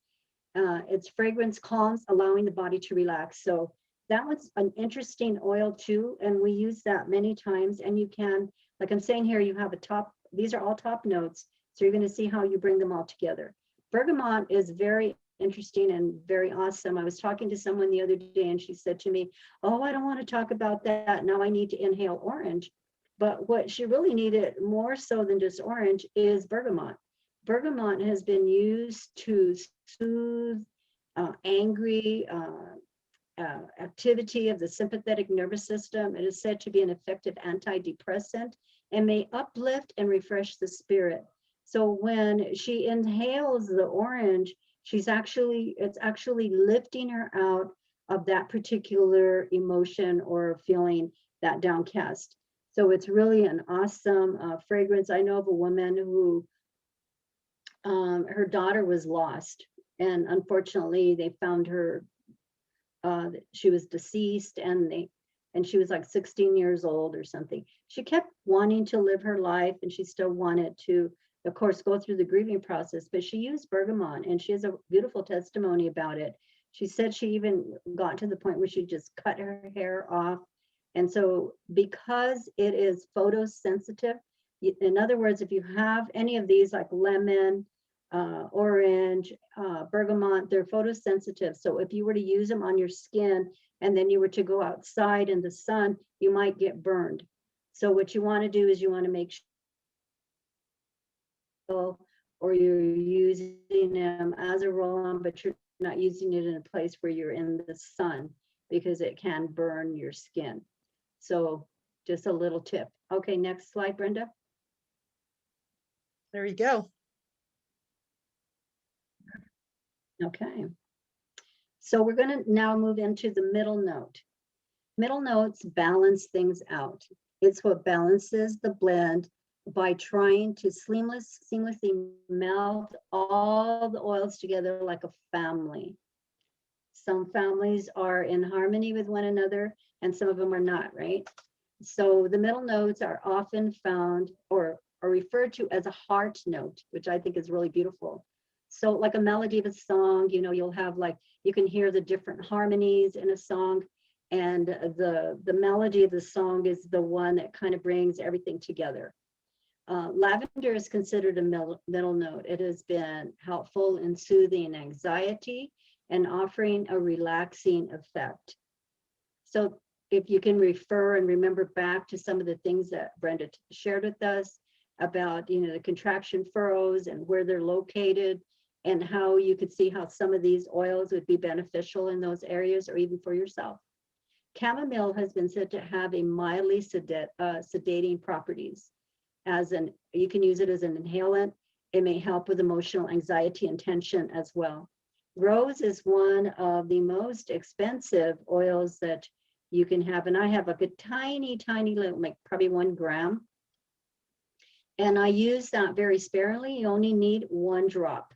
Its fragrance calms, allowing the body to relax. So that was an interesting oil too, and we use that many times. And you can, like I'm saying here, you have a top, these are all top notes, so you're going to see how you bring them all together. Bergamot is very interesting and very awesome. I was talking to someone the other day, and she said to me, oh, I don't want to talk about that, now I need to inhale orange. But what she really needed more so than just orange is bergamot. Bergamot has been used to soothe angry activity of the sympathetic nervous system. It is said to be an effective antidepressant and may uplift and refresh the spirit. So when she inhales the orange, it's actually lifting her out of that particular emotion or feeling that downcast. So it's really an awesome fragrance. I know of a woman who her daughter was lost, and unfortunately they found her, she was deceased, and she was like 16 years old or something. She kept wanting to live her life, and she still wanted to, of course, go through the grieving process, but she used bergamot, and she has a beautiful testimony about it. She said she even got to the point where she just cut her hair off. And so because it is photosensitive, in other words, if you have any of these like lemon, orange, bergamot, they're photosensitive. So if you were to use them on your skin and then you were to go outside in the sun, you might get burned. So what you want to do is you want to make sure, or you're using them as a roll-on, but you're not using it in a place where you're in the sun, because it can burn your skin. So just a little tip. Okay, next slide, Brenda. There you go. Okay. So we're going to now move into the middle note. Middle notes balance things out. It's what balances the blend by trying to seamlessly melt all the oils together like a family. Some families are in harmony with one another, and some of them are not, right? So the middle notes are often found or are referred to as a heart note, which I think is really beautiful. So like a melody of a song, you know, you'll have like, you can hear the different harmonies in a song, and the melody of the song is the one that kind of brings everything together. Lavender is considered a middle note. It has been helpful in soothing anxiety and offering a relaxing effect. So if you can refer and remember back to some of the things that Brenda shared with us about, you know, the contraction furrows and where they're located, and how you could see how some of these oils would be beneficial in those areas, or even for yourself. Chamomile has been said to have a mildly sedating properties. You can use it as an inhalant. It may help with emotional anxiety and tension as well. Rose is one of the most expensive oils that you can have, and I have like a tiny little, like probably 1 gram, and I use that very sparingly. You only need 1 drop.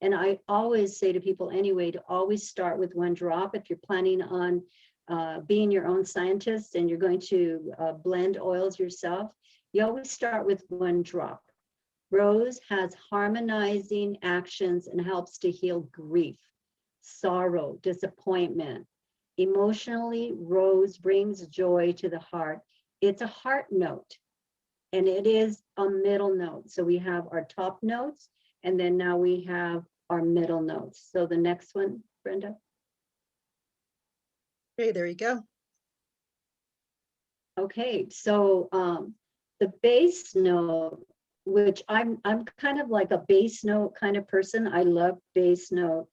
And I always say to people anyway, to always start with 1 drop. If you're planning on being your own scientist and you're going to blend oils yourself, you always start with 1 drop. Rose has harmonizing actions and helps to heal grief, sorrow, disappointment. Emotionally, rose brings joy to the heart. It's a heart note, and it is a middle note. So we have our top notes, and then now we have our middle notes. So the next one, Brenda. Okay, there you go. Okay, so the base note, which I'm kind of like a base note kind of person. I love base note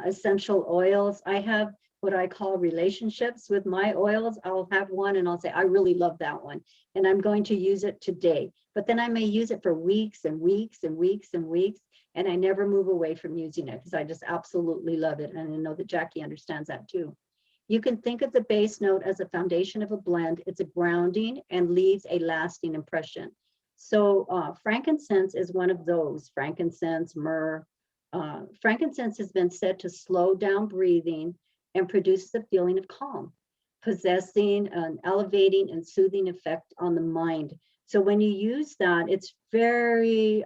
essential oils. I have what I call relationships with my oils. I'll have one and I'll say, I really love that one, and I'm going to use it today. But then I may use it for weeks and weeks and weeks and weeks, and I never move away from using it because I just absolutely love it. And I know that Jackie understands that too. You can think of the base note as a foundation of a blend. It's a grounding and leaves a lasting impression. So frankincense is one of those. Frankincense, myrrh. Frankincense has been said to slow down breathing and produce the feeling of calm, possessing an elevating and soothing effect on the mind. So when you use that, it's very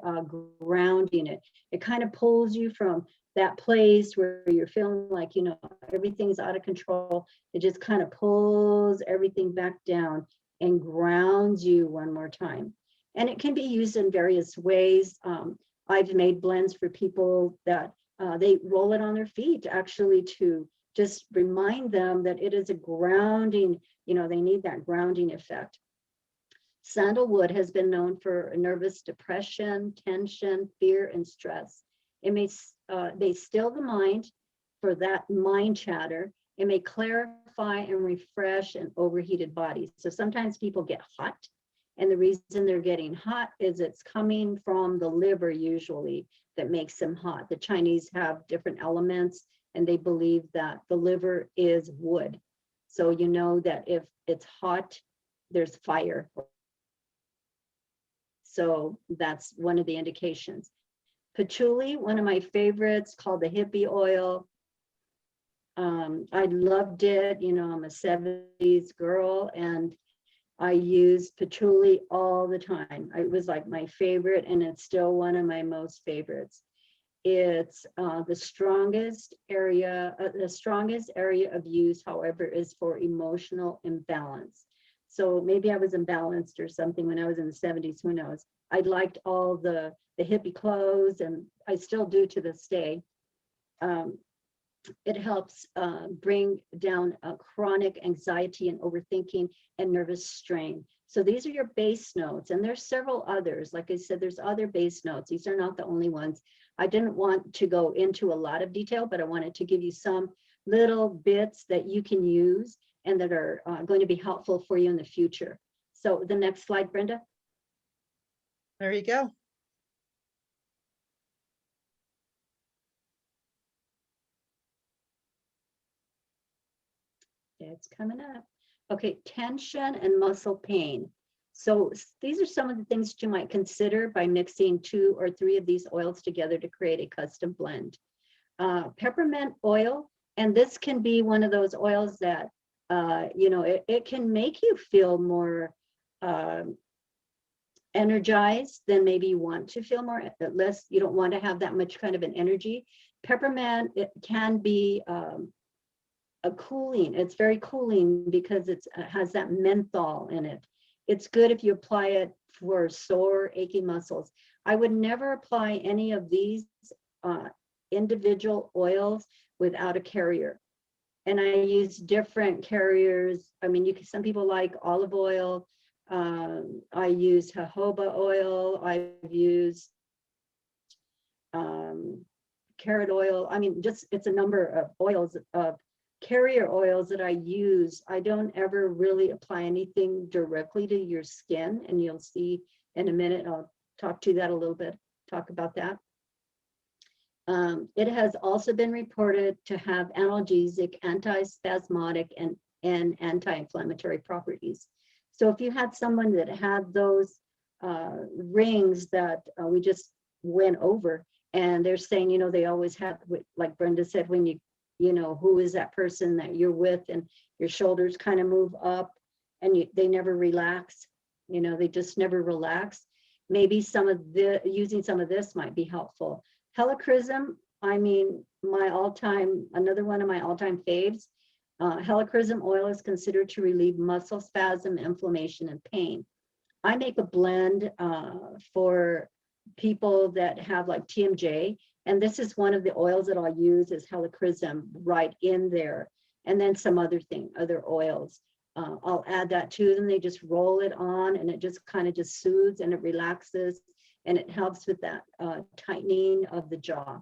grounding. It kind of pulls you from that place where you're feeling like, you know, everything's out of control. It just kind of pulls everything back down and grounds you one more time. And it can be used in various ways. I've made blends for people that they roll it on their feet, actually, to just remind them that it is a grounding, you know, they need that grounding effect. Sandalwood has been known for nervous depression, tension, fear, and stress. It may still the mind for that mind chatter. It may clarify and refresh an overheated body. So sometimes people get hot, and the reason they're getting hot is it's coming from the liver usually that makes them hot. The Chinese have different elements, and they believe that the liver is wood. So you know that if it's hot, there's fire. So that's one of the indications. Patchouli, one of my favorites, called the hippie oil. I loved it. You know, I'm a 70s girl, and I used patchouli all the time. It was like my favorite, and it's still one of my most favorites. It's the strongest area of use, however, is for emotional imbalance. So maybe I was imbalanced or something when I was in the 70s, who knows? I liked all the hippie clothes, and I still do to this day. it helps bring down chronic anxiety and overthinking and nervous strain. So these are your base notes, and there's several others. Like I said, there's other base notes. These are not the only ones. I didn't want to go into a lot of detail, but I wanted to give you some little bits that you can use and that are going to be helpful for you in the future. So the next slide, Brenda. There you go. It's coming up. Okay, tension and muscle pain. So these are some of the things that you might consider by mixing 2 or 3 of these oils together to create a custom blend. Peppermint oil, and this can be one of those oils that, you know, it can make you feel more energized than maybe you want to feel more, less, you don't want to have that much kind of an energy. Peppermint, it can be a cooling. It's very cooling because it has that menthol in it. It's good if you apply it for sore, aching muscles. I would never apply any of these individual oils without a carrier. And I use different carriers. I mean, some people like olive oil. I use jojoba oil. I've used carrot oil. I mean, just it's a number of oils, of carrier oils that I use. I don't ever really apply anything directly to your skin, and you'll see in a minute. I'll talk to that a little bit, talk about that. It has also been reported to have analgesic, antispasmodic, and anti-inflammatory properties. So if you had someone that had those rings that we just went over, and they're saying, you know, they always have, like Brenda said, when you know, who is that person that you're with, and your shoulders kind of move up and they never relax, you know, they just never relax. Maybe using some of this might be helpful. Helichrysum, I mean, another one of my all-time faves. Helichrysum oil is considered to relieve muscle spasm, inflammation, and pain. I make a blend for people that have like TMJ, and this is one of the oils that I'll use is helichrysum right in there, and then some other oils. I'll add that to them. They just roll it on, and it just kind of just soothes and it relaxes, and it helps with that tightening of the jaw.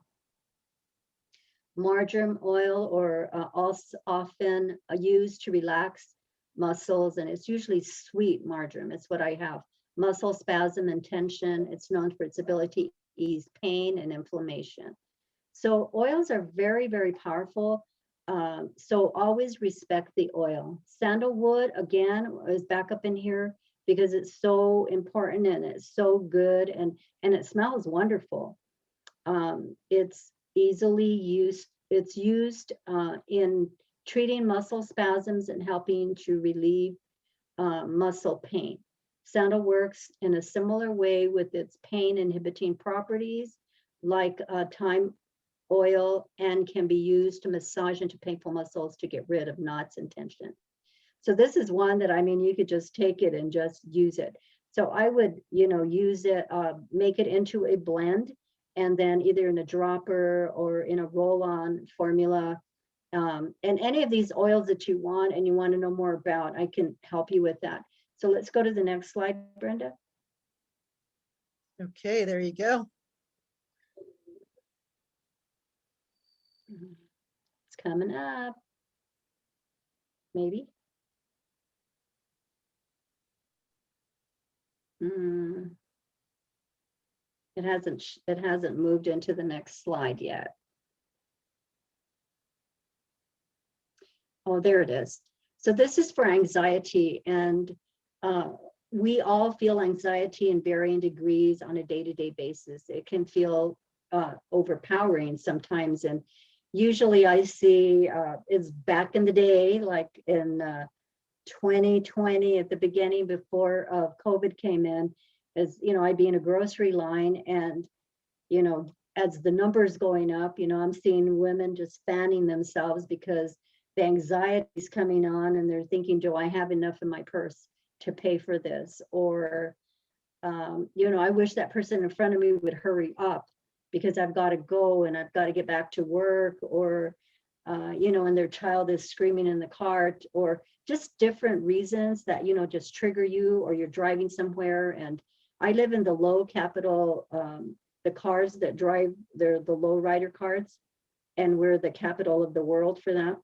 Marjoram oil, or also often used to relax muscles, and it's usually sweet marjoram. It's what I have. Muscle spasm and tension. It's known for its ability to ease pain and inflammation. So oils are very, very powerful. So always respect the oil. Sandalwood, again, is back up in here because it's so important and it's so good, and it smells wonderful. It's easily used. It's used in treating muscle spasms and helping to relieve muscle pain. Sandal works in a similar way with its pain inhibiting properties like thyme oil, and can be used to massage into painful muscles to get rid of knots and tension. So this is one that, I mean, you could just take it and just use it. So I would, you know, use it, make it into a blend, and then either in a dropper or in a roll-on formula. And any of these oils that you want and you want to know more about, I can help you with that. So let's go to the next slide, Brenda. Okay, there you go. It's coming up. Maybe. It hasn't moved into the next slide yet. Oh, there it is. So this is for anxiety, and we all feel anxiety in varying degrees on a day-to-day basis. It can feel overpowering sometimes, and usually I see it's back in the day, like in 2020 at the beginning before COVID came in, as you know, I'd be in a grocery line, and you know, as the numbers going up, you know, I'm seeing women just fanning themselves because the anxiety is coming on, and they're thinking, do I have enough in my purse to pay for this? Or, you know, I wish that person in front of me would hurry up because I've got to go and I've got to get back to work. Or, you know, and their child is screaming in the car, or just different reasons that, you know, just trigger you, or you're driving somewhere. And I live in the low capital, the cars that drive, they're the low rider cars, and we're the capital of the world for that.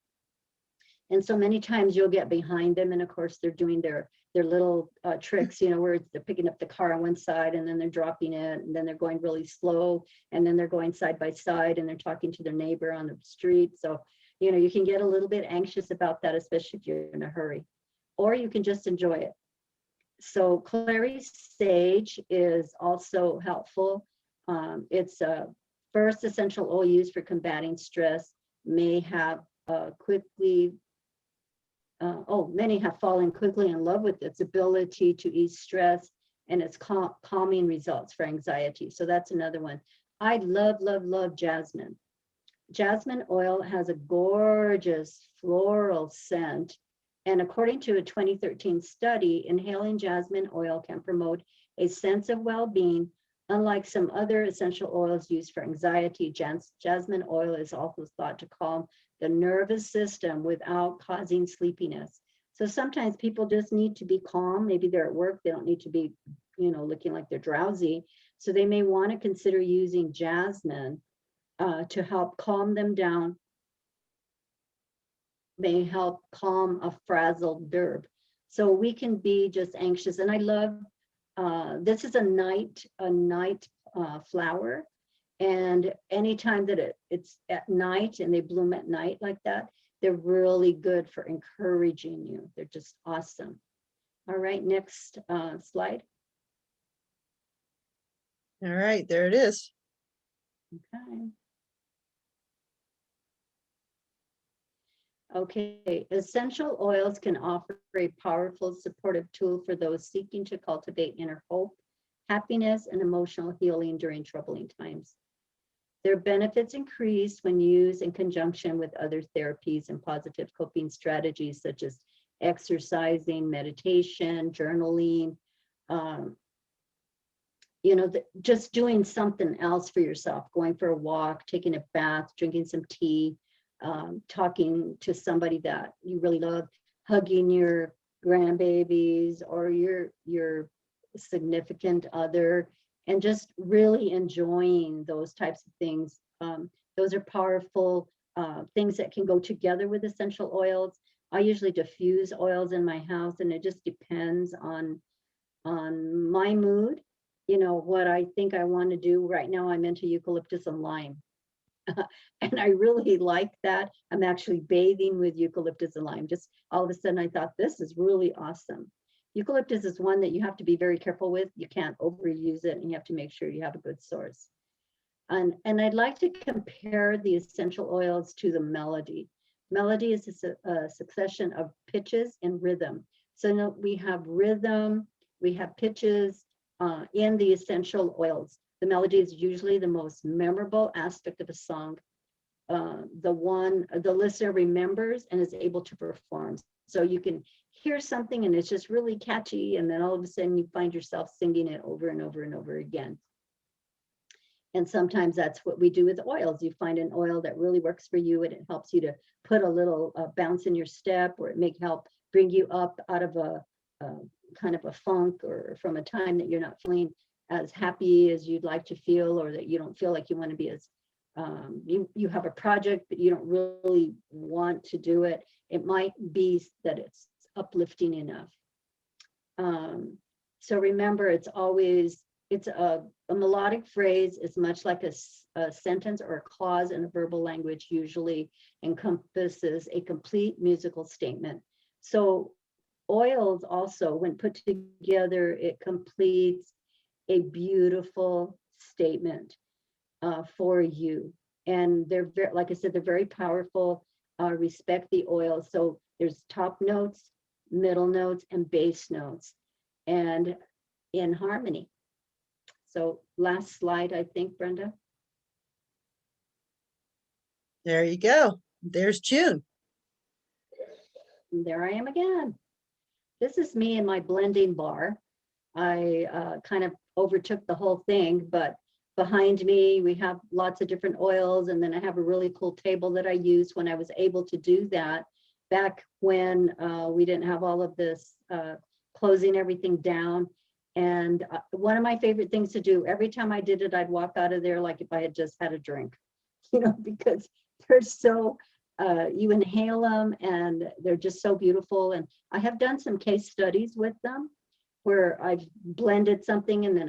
And so many times you'll get behind them, and of course they're doing their little tricks, you know, where they're picking up the car on one side and then they're dropping it, and then they're going really slow, and then they're going side by side, and they're talking to their neighbor on the street. So, you know, you can get a little bit anxious about that, especially if you're in a hurry, or you can just enjoy it. So clary sage is also helpful. It's a first essential oil used for combating stress. May have many have fallen quickly in love with its ability to ease stress and its calming results for anxiety. So that's another one. I love, love, love jasmine. Jasmine oil has a gorgeous floral scent. And according to a 2013 study, inhaling jasmine oil can promote a sense of well-being. Unlike some other essential oils used for anxiety, jasmine oil is also thought to calm the nervous system without causing sleepiness. So sometimes people just need to be calm. Maybe they're at work, they don't need to be, you know, looking like they're drowsy. So they may want to consider using jasmine to help calm them down, may help calm a frazzled nerve. So we can be just anxious. And I love, this is a night flower. And anytime that it's at night and they bloom at night like that, they're really good for encouraging you. They're just awesome. All right, next slide. All right, there it is. Okay. Okay, essential oils can offer a powerful supportive tool for those seeking to cultivate inner hope, happiness, and emotional healing during troubling times. Their benefits increase when used in conjunction with other therapies and positive coping strategies such as exercising, meditation, journaling, you know, just doing something else for yourself, going for a walk, taking a bath, drinking some tea, talking to somebody that you really love, hugging your grandbabies or your significant other, and just really enjoying those types of things. Those are powerful things that can go together with essential oils. I usually diffuse oils in my house, and it just depends on my mood, you know, what I think I want to do. Right now I'm into eucalyptus and lime. And I really like that. I'm actually bathing with eucalyptus and lime. Just all of a sudden I thought, this is really awesome. Eucalyptus is one that you have to be very careful with. You can't overuse it, and you have to make sure you have a good source. And I'd like to compare the essential oils to the melody. Melody is a succession of pitches and rhythm. So we have rhythm, we have pitches in the essential oils. The melody is usually the most memorable aspect of a song. The listener remembers and is able to perform. So you can hear something and it's just really catchy, and then all of a sudden you find yourself singing it over and over and over again. And sometimes that's what we do with oils. You find an oil that really works for you, and it helps you to put a little bounce in your step, or it may help bring you up out of a kind of a funk, or from a time that you're not feeling as happy as you'd like to feel, or that you don't feel like you want to be as you have a project but you don't really want to do it. It might be that it's uplifting enough. So remember, it's a melodic phrase is much like a sentence or a clause in a verbal language, usually encompasses a complete musical statement. So oils also, when put together, it completes a beautiful statement for you. And they're very, like I said, they're very powerful. Respect the oil. So there's top notes, middle notes, and bass notes, and in harmony. So last slide, I think, Brenda. There you go. There's June. And there I am again. This is me in my blending bar. I kind of overtook the whole thing, but behind me, we have lots of different oils, and then I have a really cool table that I used when I was able to do that back when we didn't have all of this closing everything down. And one of my favorite things to do, every time I did it, I'd walk out of there like if I had just had a drink, you know, because they're so, you inhale them and they're just so beautiful. And I have done some case studies with them where I've blended something and then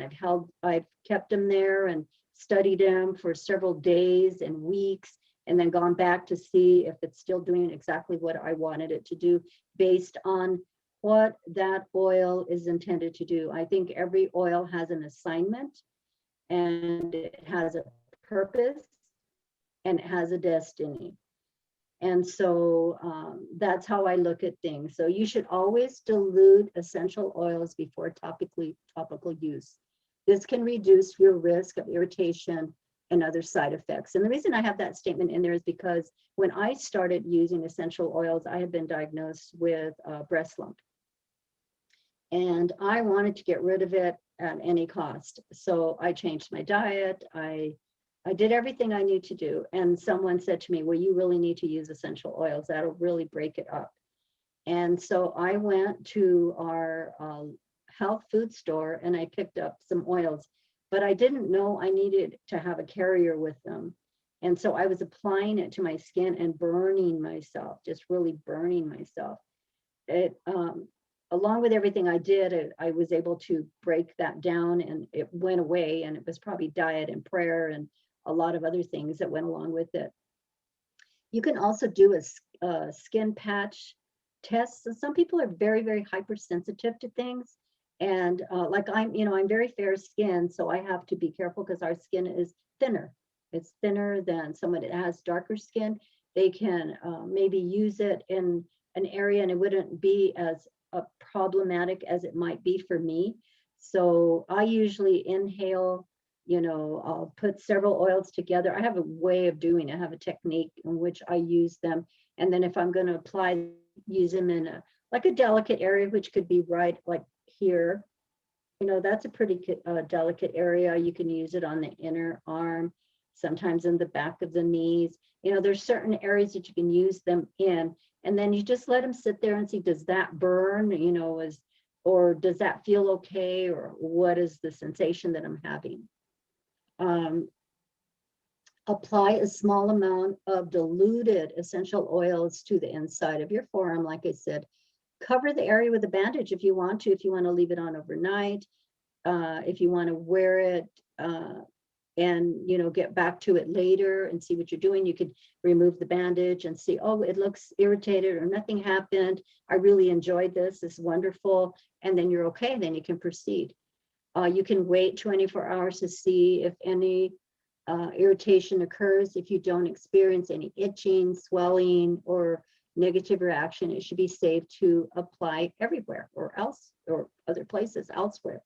I've kept them there and studied them for several days and weeks, and then gone back to see if it's still doing exactly what I wanted it to do based on what that oil is intended to do. I think every oil has an assignment, and it has a purpose, and it has a destiny. And so that's how I look at things. So you should always dilute essential oils before topical use. This can reduce your risk of irritation and other side effects. And the reason I have that statement in there is because when I started using essential oils, I had been diagnosed with a breast lump. And I wanted to get rid of it at any cost. So I changed my diet. I did everything I knew to do. And someone said to me, well, you really need to use essential oils. That'll really break it up. And so I went to our health food store and I picked up some oils, but I didn't know I needed to have a carrier with them. And so I was applying it to my skin and burning myself, just really burning myself. It, along with everything I did, I was able to break that down and it went away, and it was probably diet and prayer and a lot of other things that went along with it. You can also do a skin patch test. So some people are very, very hypersensitive to things. And like I'm very fair skinned, so I have to be careful because our skin is thinner. It's thinner than someone that has darker skin. They can maybe use it in an area and it wouldn't be as problematic as it might be for me. So I usually inhale, I'll put several oils together. I have a way of doing it. I have a technique in which I use them. And then if I'm going to apply, use them in a delicate area, which could be right like here. That's a pretty delicate area. You can use it on the inner arm, sometimes in the back of the knees. There's certain areas that you can use them in. And then you just let them sit there and see, does that burn, or does that feel okay? Or what is the sensation that I'm having? Apply a small amount of diluted essential oils to the inside of your forearm. Like I said, cover the area with a bandage if you want to leave it on overnight, if you want to wear it, and get back to it later and see what you're doing. You could remove the bandage and see, oh, it looks irritated or nothing happened. I really enjoyed this. It's wonderful. And then you're okay. Then you can proceed. You can wait 24 hours to see if any irritation occurs. If you don't experience any itching, swelling, or negative reaction, it should be safe to apply everywhere or else, or other places elsewhere.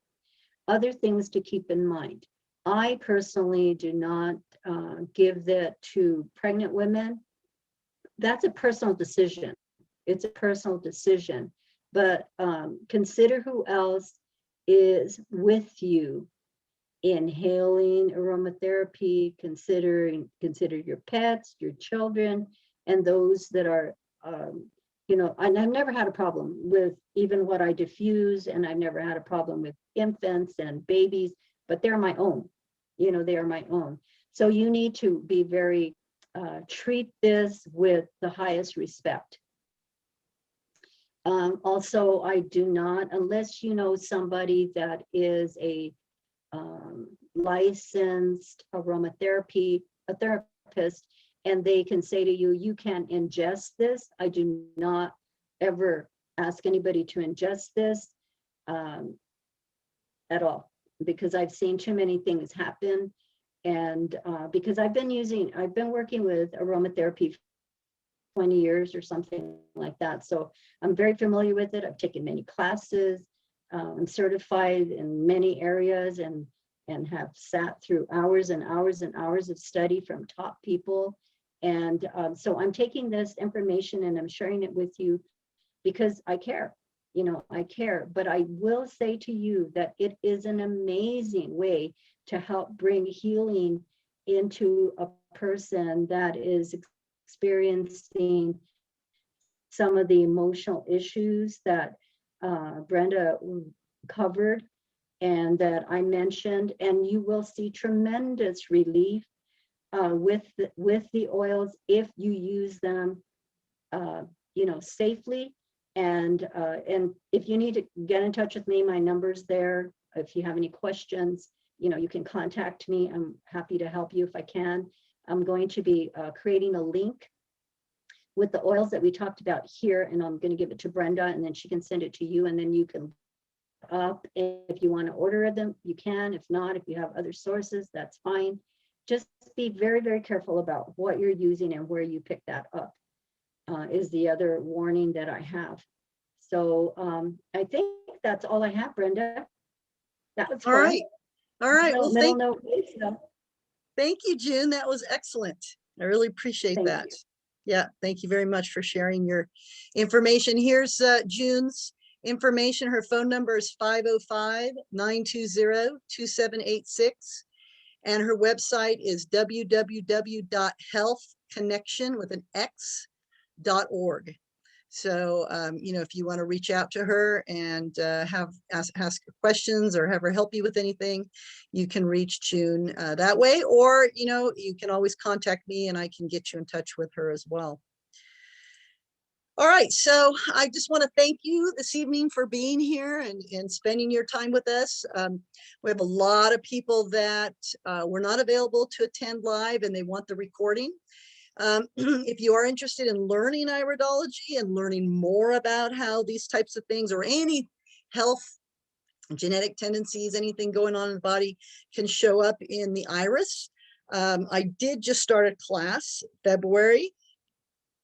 Other things to keep in mind. I personally do not give that to pregnant women. That's a personal decision. It's a personal decision, but consider who else is with you inhaling aromatherapy. Consider your pets, your children, and those that are, and I've never had a problem with even what I diffuse, and I've never had a problem with infants and babies, but they're my own. They are my own. So you need to be very, treat this with the highest respect. Also, I do not, unless you know somebody that is a licensed aromatherapy, a therapist, and they can say to you, you can ingest this. I do not ever ask anybody to ingest this at all, because I've seen too many things happen. And because I've been working with aromatherapy for 20 years or something like that. So I'm very familiar with it. I've taken many classes. I'm certified in many areas and have sat through hours and hours and hours of study from top people. And so I'm taking this information and I'm sharing it with you because I care. you know, I care. But I will say to you that it is an amazing way to help bring healing into a person that is experiencing some of the emotional issues that Brenda covered and that I mentioned, and you will see tremendous relief with the oils if you use them, you know, safely. And if you need to get in touch with me, my number's there. If you have any questions, you know, you can contact me. I'm happy to help you if I can. I'm going to be creating a link with the oils that we talked about here, and I'm going to give it to Brenda, and then she can send it to you, and then you can up. If you want to order them, you can. If not, if you have other sources, that's fine. Just be very, very careful about what you're using and where you pick that up, is the other warning that I have. So I think that's all I have, Brenda. That was All fun. right. All right. Well, Thank thank you, June. That was excellent. I really appreciate that. you. Yeah, thank you very much for sharing your information. Here's June's information. Her phone number is 505-920-2786. And her website is www.healthconnection.org. So, you know, if you want to reach out to her and ask questions or have her help you with anything, you can reach June that way, or, you know, you can always contact me and I can get you in touch with her as well. All right, so I just want to thank you this evening for being here and spending your time with us. We have a lot of people that were not available to attend live and they want the recording. If you are interested in learning iridology and learning more about how these types of things or any health, genetic tendencies, anything going on in the body can show up in the iris. I did just start a class February,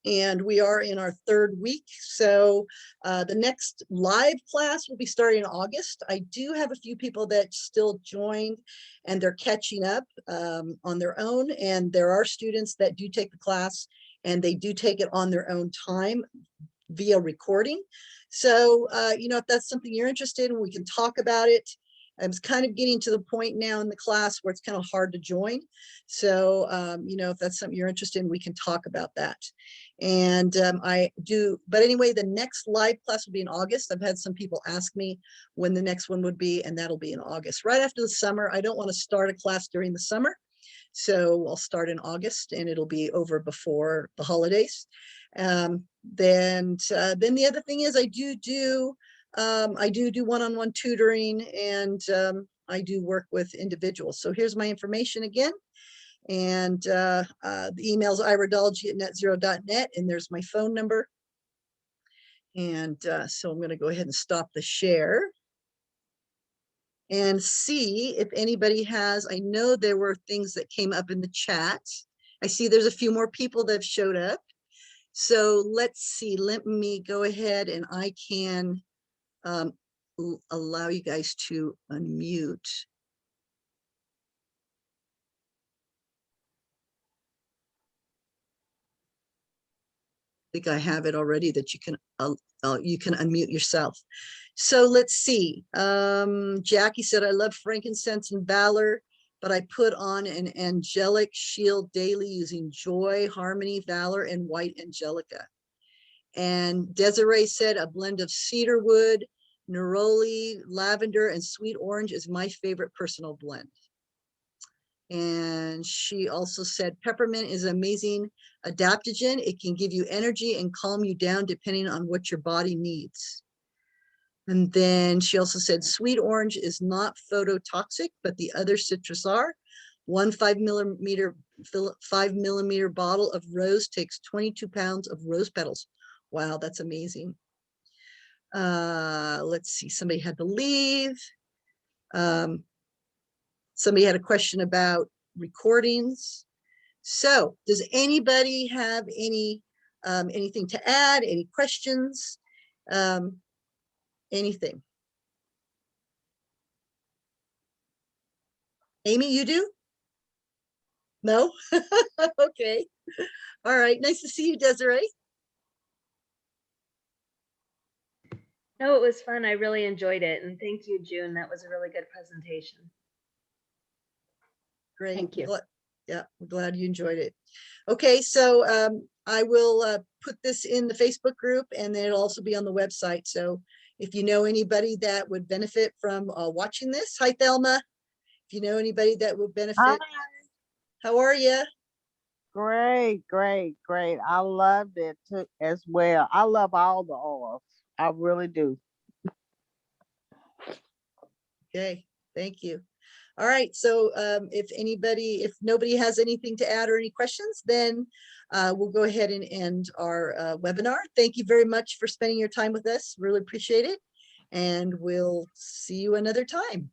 and we are in our third week. So the next live class will be starting in August. I do have a few people that still joined and they're catching up on their own. And there are students that do take the class and they do take it on their own time via recording. So, you know, if that's something you're interested in, we can talk about it. I'm kind of getting to the point now in the class where it's kind of hard to join. So, you know, if that's something you're interested in, we can talk about that. And but anyway, the next live class will be in August. I've had some people ask me when the next one would be, and that'll be in August, right after the summer. I don't want to start a class during the summer. So I'll start in August and it'll be over before the holidays. Then the other thing is I do one-on-one tutoring, and I do work with individuals. So here's my information again. And the email is iridology@netzero.net, and there's my phone number. And so I'm going to go ahead and stop the share and see if anybody has. I know there were things that came up in the chat. I see there's a few more people that have showed up. So let's see, let me go ahead and I can allow you guys to unmute. I think I have it already that you can unmute yourself. So let's see. Jackie said, I love frankincense and valor, but I put on an angelic shield daily using joy, harmony, valor, and white angelica. And Desiree said, a blend of cedarwood, neroli, lavender, and sweet orange is my favorite personal blend. And she also said, peppermint is an amazing adaptogen. It can give you energy and calm you down depending on what your body needs. And then she also said, sweet orange is not phototoxic, but the other citrus are. One 5 millimeter bottle of rose takes 22 pounds of rose petals. Wow, that's amazing. Let's see, somebody had to leave. Somebody had a question about recordings. So does anybody have any anything to add, any questions, anything? Amy, you do? No? Okay. All right. Nice to see you, Desiree. No, it was fun. I really enjoyed it. And thank you, June. That was a really good presentation. Great. Thank you. Yeah, I'm glad you enjoyed it. Okay, so I will put this in the Facebook group, and then it'll also be on the website. So if you know anybody that would benefit from watching this, hi Thelma. If you know anybody that would benefit, Hi. how are you? Great, great, great. I loved it too as well. I love all the oils. I really do. Okay, thank you. All right, so if nobody has anything to add or any questions, then we'll go ahead and end our webinar. Thank you very much for spending your time with us. Really appreciate it. And we'll see you another time.